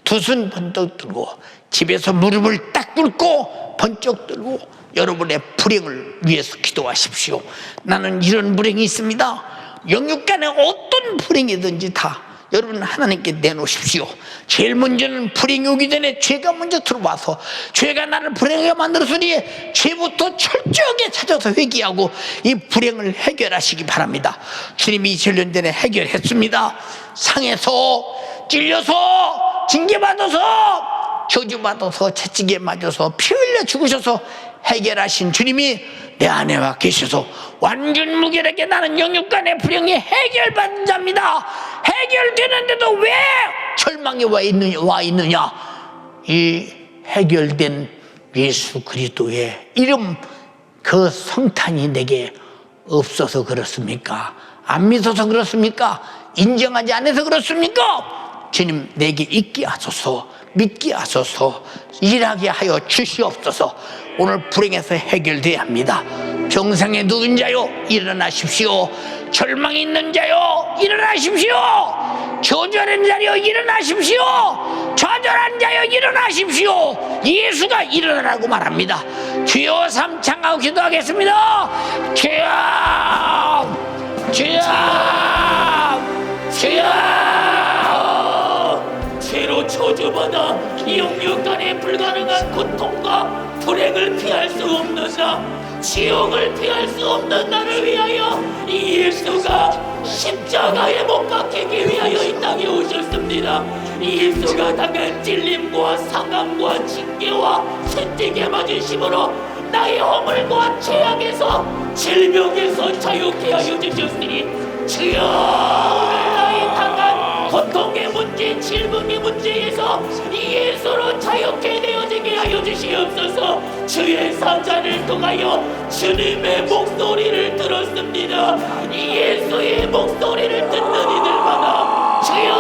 두 손 번쩍 들고 집에서 무릎을 딱 꿇고 번쩍 들고 여러분의 불행을 위해서 기도하십시오. 나는 이런 불행이 있습니다. 영육간에 어떤 불행이든지 다 여러분 하나님께 내놓으십시오. 제일 먼저는 불행이 오기 전에 죄가 먼저 들어와서 죄가 나를 불행하게 만들었으니 죄부터 철저하게 찾아서 회개하고 이 불행을 해결하시기 바랍니다. 주님이 2000년 전에 해결했습니다. 상해서 찔려서 징계받아서 저주받아서 채찍에 맞아서 피 흘려 죽으셔서 해결하신 주님이 내 안에 와 계셔서 완전 무결하게 나는 영육간의 불행이 해결받은 자입니다. 해결되는데도 왜 절망이 와 있느냐? 이 해결된 예수 그리스도의 이름 그 성탄이 내게 없어서 그렇습니까? 안 믿어서 그렇습니까? 인정하지 않아서 그렇습니까? 주님 내게 있게 하소서, 믿게 하소서, 일하게 하여 주시옵소서. 오늘 불행에서 해결돼야 합니다. 병상에 누운 자요 일어나십시오. 절망이 있는 자요 일어나십시오. 저절한 자요 일어나십시오. 좌절한 자요 일어나십시오. 예수가 일어나라고 말합니다. 주여 삼창하고 기도하겠습니다. 주여, 주여, 주여. 죄로 저주받아 영육간의 불가능한 고통과 불행을 피할 수 없는 나, 지옥을 피할 수 없는 나를 위하여 이 예수가 십자가에 못 박히기 위하여 이 땅에 오셨습니다. 이 예수가 당한 찔림과 상함과 징계와 채찍에 맞으심으로 나의 허물과 죄악에서 질병에서 자유케 하여 주셨으니 주여 오늘 나의 당한 고통의 문제, 질병의 문제에서 이 예수로 자유케 되어지게 하여 주시옵소서. 주의 사자를 통하여 주님의 목소리를 들었습니다. 이 예수의 목소리를 듣는 이들마다 주여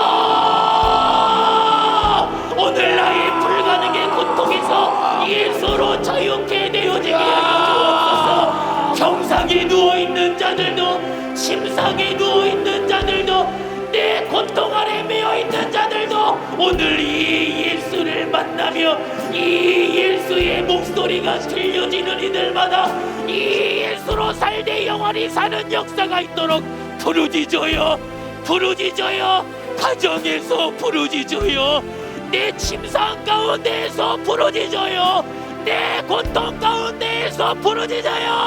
오늘 나의 불가능의 고통에서 예수로 자유케 되어지게 하여 주옵소서. 병상에 누워있는 자들도 침상에 누워있는 자들도 내 고통 아래 매여있는 자들도 오늘 이 예수를 만나며 이 예수의 목소리가 들려지는 이들마다 이 예수로 살되 영원히 사는 역사가 있도록 부르짖어요. 부르짖어요. 가정에서 부르짖어요. 내 침상 가운데에서 부르짖어요. 내 고통 가운데에서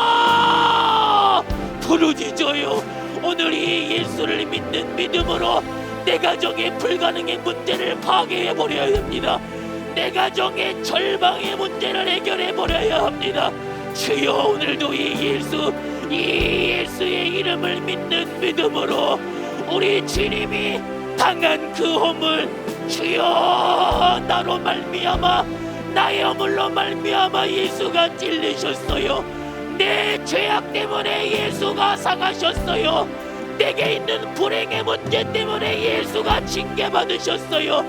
부르짖어요. 부르짖어요. 오늘 이 예수를 믿는 믿음으로 내 가정의 불가능의 문제를 파괴해버려야 합니다. 내 가정의 절망의 문제를 해결해버려야 합니다. 주여 오늘도 이 예수의 이름을 믿는 믿음으로 우리 주님이 당한 그 허물 주여 나로 말미암아 나의 허물로 말미암아 예수가 찔리셨어요. 내 죄악 때문에 예수가 상하셨어요. 내게 있는 불행의 문제 때문에 예수가 징계받으셨어요.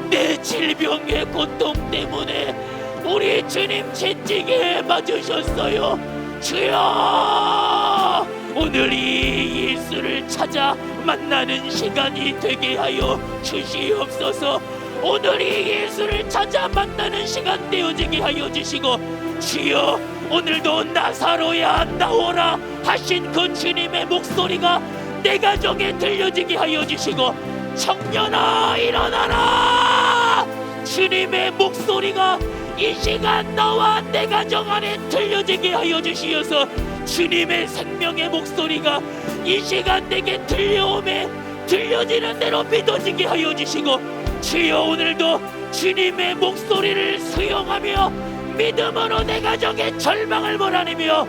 내 질병의 고통 때문에 우리 주님 채찍에 맞으셨어요. 주여 오늘 이 예수를 찾아 만나는 시간이 되게 하여 주시옵소서. 오늘 이 예수를 찾아 만나는 시간 되어지게 하여 주시고 주여 오늘도 나사로야 나오라 하신 그 주님의 목소리가 내 가정에 들려지게 하여 주시고 청년아 일어나라 주님의 목소리가 이 시간 나와 내 가정 안에 들려지게 하여 주시어서 주님의 생명의 목소리가 이 시간 내게 들려오매 들려지는 대로 믿어지게 하여 주시고 주여 오늘도 주님의 목소리를 수용하며 믿음으로 내 가정의 절망을 몰아내며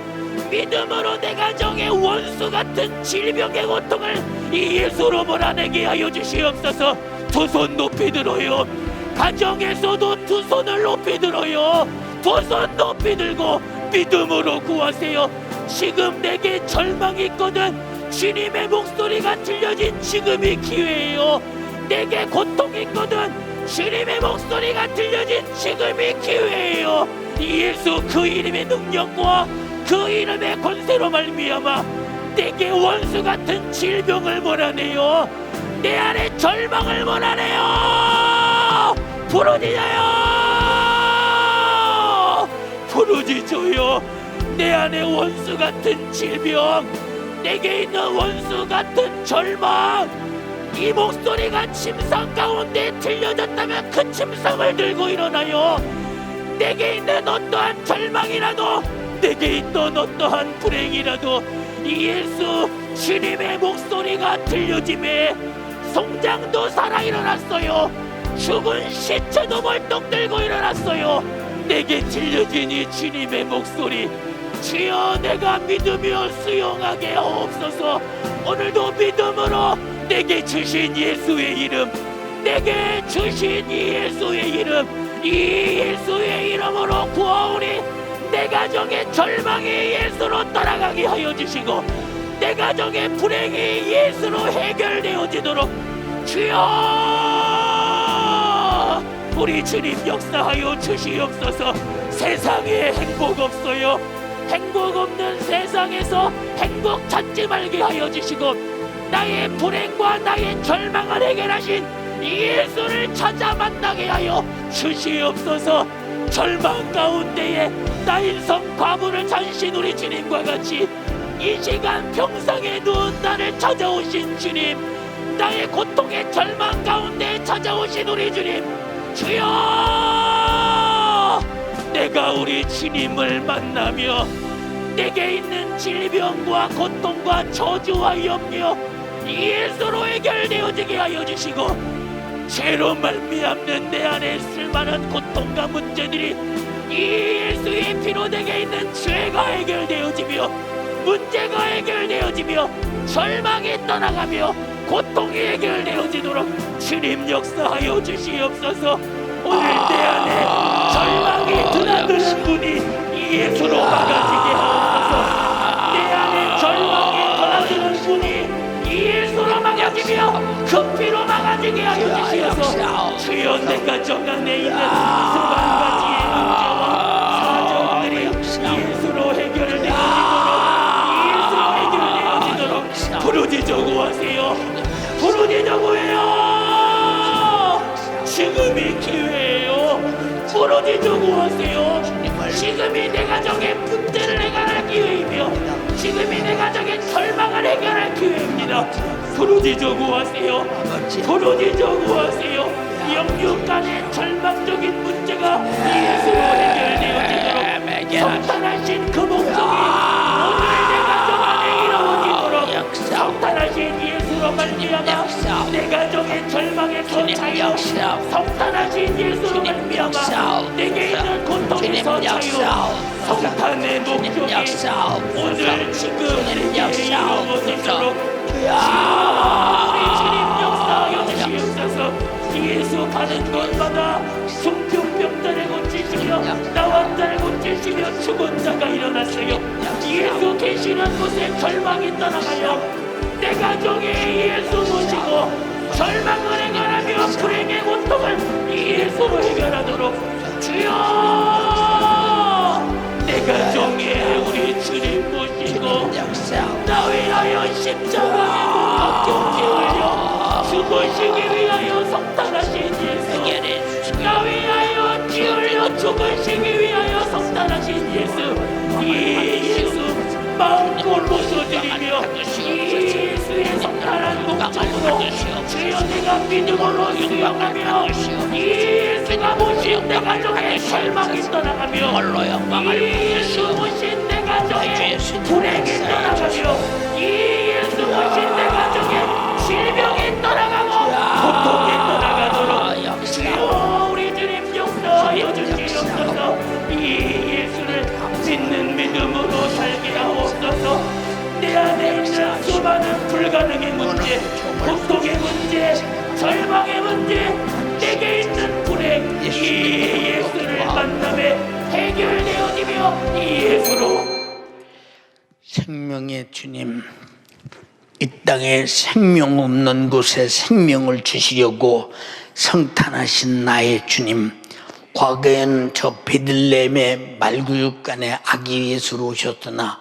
믿음으로 내 가정의 원수 같은 질병의 고통을 이 예수로 몰아내게 하여 주시옵소서. 두 손 높이 들어요. 가정에서도 두 손을 높이 들어요. 두 손 높이 들고 믿음으로 구하세요. 지금 내게 절망이 있거든 주님의 목소리가 들려진 지금이 기회예요. 내게 고통이 있거든 주님의 목소리가 들려진 지금이 기회예요. 예수 그 이름의 능력과 그 이름의 권세로 말미암아 내게 원수 같은 질병을 몰아내요. 내 안에 절망을 몰아내요. 부르짖어요. 부르짖어요. 내 안에 원수 같은 질병, 내게 있는 원수 같은 절망, 이 목소리가 침상 가운데 들려졌다면 그 침상을 들고 일어나요. 내게 있는 어떠한 절망이라도, 내게 있던 어떠한 불행이라도 이 예수 주님의 목소리가 들려짐에 송장도 살아 일어났어요. 죽은 시체도 벌떡 들고 일어났어요. 내게 들려진 이 주님의 목소리, 주여 내가 믿으며 수용하게 하옵소서. 오늘도 믿음으로 내게 주신 예수의 이름, 내게 주신 이 예수의 이름, 이 예수의 이름으로 구하오니 내 가정의 절망이 예수로 떠나가게 하여 주시고 내 가정의 불행이 예수로 해결되어지도록 주여 우리 주님 역사하여 주시옵소서. 세상에 행복 없어요. 행복 없는 세상에서 행복 찾지 말게 하여 주시고 나의 불행과 나의 절망을 해결하신 예수를 찾아 만나게 하여 주시옵소서. 절망 가운데에 나인성 과부를 찾으신 우리 주님과 같이 이 시간 평상에 누운 나를 찾아오신 주님, 나의 고통의 절망 가운데 찾아오신 우리 주님, 주여 내가 우리 주님을 만나며 내게 있는 질병과 고통과 저주와 염려 예수로 해결되어지게 하여 주시고 죄로 말미암는 내 안에 쓸만한 고통과 문제들이 이 예수의 피로 내게 있는 죄가 해결되어지며 문제가 해결되어지며 절망이 떠나가며 고통이 해결되어지도록 주님 역사하여 주시옵소서. 오늘 내 안에 절망이 드나드는 분이 이 예수로 막아지게 하옵소서. 내 안에 절망이 드나드는 분이 이 예수로 막아지며 그 피로 막아지게 하여 주시옵소서. 주여 내 가정 안에 있는 수만 가지의 문제와 사정들이 예수로 해결되어지도록 부르짖자고 하세요. 부르짖자고 해요. 지금이 기회예요. 부르짖자고 하세요. 지금이 내 가정의 문제를 해결할 기회이며 지금이 내 가정의 절망을 해결할 기회입니다. 부르짖자고 하세요. 부르짖자고 하세요. 영육 간의 절망적인 문제가 예수로 해결되어지도록 성탄하신 그 목적이 오늘 내 가정 안에 이루어지도록 성탄하신 예수로 말미암아 내 가정의 절망에서 자유, 성탄하신 예수로 말미암아 내게 있는 고통에서 자유, 성탄의 목적이 오늘 지금 내게 이루어지도록 우리 주님 역사하여 주시옵소서. 예수 가는 곳마다 중풍병자를 고치시며 나환자를 고치시며 죽은 자가 일어났어요. 예수 계시는 곳에 절망이 떠나가요. 내 가정에 예수 모시고 절망을 해결하며 불행의 고통을 예수로 해결하도록 주여 내 가정에 우리 주님 모시고 나 위하여 십자가에 못 박혀 피 흘려 죽으시기 위하여 성탄하신 예수, 나 위하여 피 흘려 죽으시기 위하여 성탄하신 예수, 이 예수 마음껏 모셔드리며 이 예수의 성탄한 목적으로 주여 내가 믿음으로 수용하며 이 예수가 모신 내 가정의 절망이 떠나가며 이 예수 모신 내 가정의 불행이 떠나가며 이 예수 모신 내 가정의 질병이 떠나가고 고통이 떠나가도록 주여 우리 주님 역사하여 주시옵소서. 이 예수를 믿는 믿음으로 살게 하옵소서. 내 안에 있는 수많은 불가능의 문제, 고통의 문제, 절망의 문제, 내게 있는 불행, 이 예수를 만남에 해결되어지며 이 예수로 생명의 주님, 이 땅에 생명 없는 곳에 생명을 주시려고 성탄하신 나의 주님, 과거엔 저 베들레헴의 말구육간에 아기 예수로 오셨으나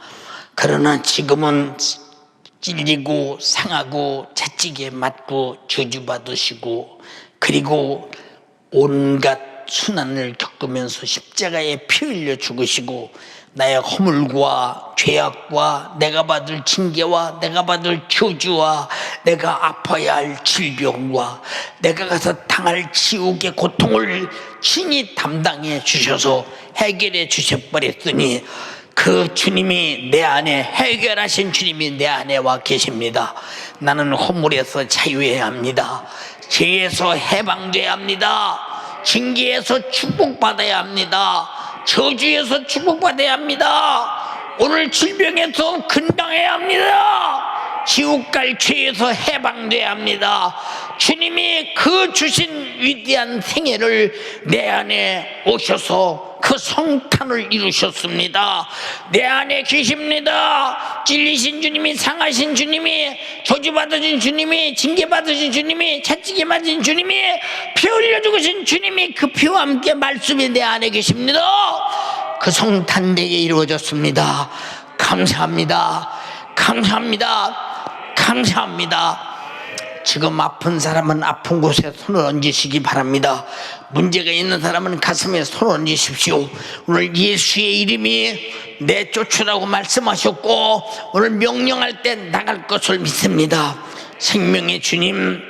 그러나 지금은 찔리고 상하고 채찍에 맞고 저주받으시고 그리고 온갖 순환을 겪으면서 십자가에 피 흘려 죽으시고 나의 허물과 죄악과 내가 받을 징계와 내가 받을 저주와 내가 아파야 할 질병과 내가 가서 당할 지옥의 고통을 친히 담당해 주셔서 해결해 주셔버렸으니 그 주님이 내 안에, 해결하신 주님이 내 안에 와 계십니다. 나는 허물에서 자유해야 합니다. 죄에서 해방돼야 합니다. 징계에서 축복받아야 합니다. 저주에서 축복받아야 합니다. 오늘 질병에서 건강해야 합니다. 지옥 갈 죄에서 해방돼야 합니다. 주님이 그 주신 위대한 생애를 내 안에 오셔서 그 성탄을 이루셨습니다. 내 안에 계십니다. 찔리신 주님이, 상하신 주님이, 저주받으신 주님이, 징계받으신 주님이, 채찍에 맞은 주님이, 피 흘려 죽으신 주님이 그 피와 함께 말씀이 내 안에 계십니다. 그 성탄 내게 이루어졌습니다. 감사합니다. 감사합니다. 감사합니다. 지금 아픈 사람은 아픈 곳에 손을 얹으시기 바랍니다. 문제가 있는 사람은 가슴에 손을 얹으십시오. 오늘 예수의 이름이 내쫓으라고 말씀하셨고 오늘 명령할 때 나갈 것을 믿습니다. 생명의 주님,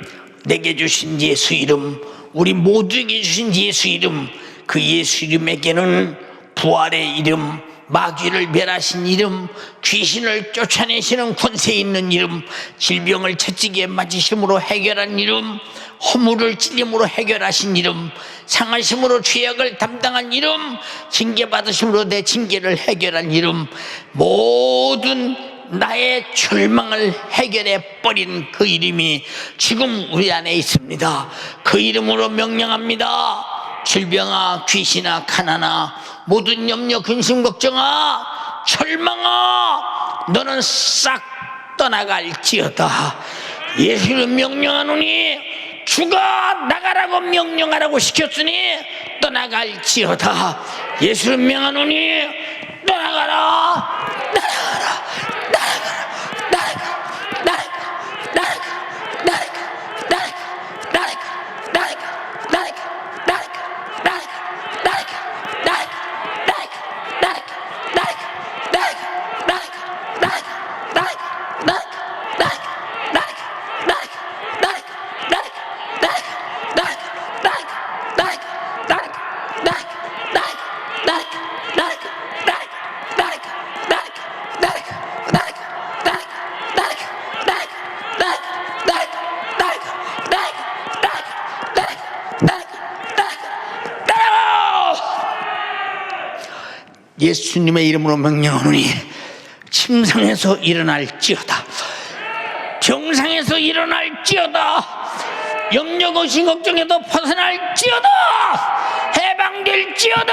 내게 주신 예수 이름, 우리 모두에게 주신 예수 이름, 그 예수 이름에게는 부활의 이름, 마귀를 멸하신 이름, 귀신을 쫓아내시는 권세 있는 이름, 질병을 채찍에 맞으심으로 해결한 이름, 허물을 찔림으로 해결하신 이름, 상하심으로 죄악을 담당한 이름, 징계받으심으로 내 징계를 해결한 이름, 모든 나의 절망을 해결해 버린 그 이름이 지금 우리 안에 있습니다. 그 이름으로 명령합니다. 질병아, 귀신아, 가난아, 모든 염려, 근심, 걱정아, 절망아, 너는 싹 떠나갈지어다. 예수는 명령하노니 주가 나가라고 명령하라고 시켰으니 떠나갈지어다. 예수는 명하노니 떠나가라, 떠나가라, 예수님의 이름으로 명령하노니 침상에서 일어날지어다. 병상에서 일어날지어다. 염려, 근심, 걱정에도 벗어날지어다. 해방될지어다.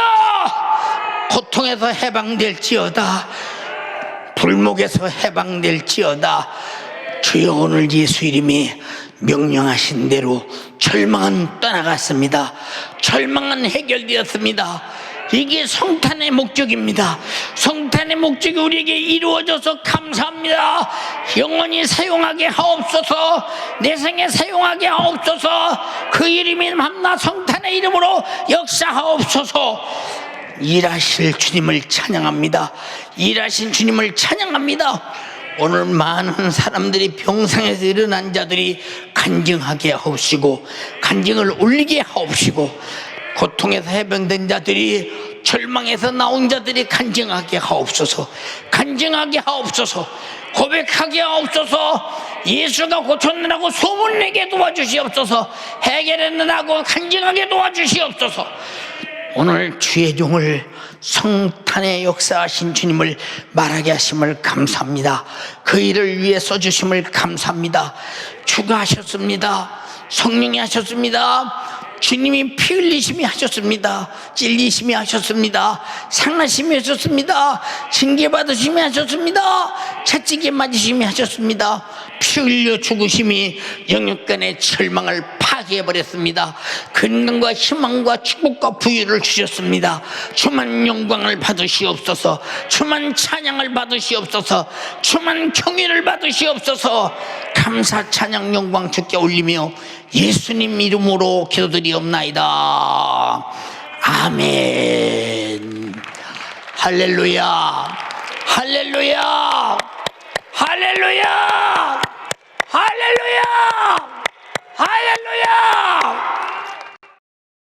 고통에서 해방될지어다. 불목에서 해방될지어다. 주여, 오늘 예수 이름이 명령하신 대로 절망은 떠나갔습니다. 절망은 해결되었습니다. 이게 성탄의 목적입니다. 성탄의 목적이 우리에게 이루어져서 감사합니다. 영원히 사용하게 하옵소서. 내 생에 사용하게 하옵소서. 그 이름이 만나 성탄의 이름으로 역사하옵소서. 일하실 주님을 찬양합니다. 일하신 주님을 찬양합니다. 오늘 많은 사람들이 병상에서 일어난 자들이 간증하게 하옵시고, 간증을 올리게 하옵시고, 고통에서 해방된 자들이, 절망에서 나온 자들이 간증하게 하옵소서. 간증하게 하옵소서. 고백하게 하옵소서. 예수가 고쳤느라고 소문내게 도와주시옵소서. 해결했느라고 간증하게 도와주시옵소서. 오늘 주의 종을 성탄의 역사하신 주님을 말하게 하심을 감사합니다. 그 일을 위해 써주심을 감사합니다. 주가 하셨습니다. 성령이 하셨습니다. 주님이 피 흘리심이 하셨습니다. 찔리심이 하셨습니다. 상하심이 하셨습니다. 징계받으심이 하셨습니다. 채찍에 맞으심이 하셨습니다. 피 흘려 죽으심이 영역간의 절망을 파괴 하게 해버렸습니다. 근능과 희망과 축복과 부유를 주셨습니다. 주만 영광을 받으시옵소서. 주만 찬양을 받으시옵소서. 주만 경외를 받으시옵소서. 감사 찬양 영광 주께 올리며 예수님 이름으로 기도드리옵나이다. 아멘. 할렐루야, 할렐루야, 할렐루야, 할렐루야, 할렐루야.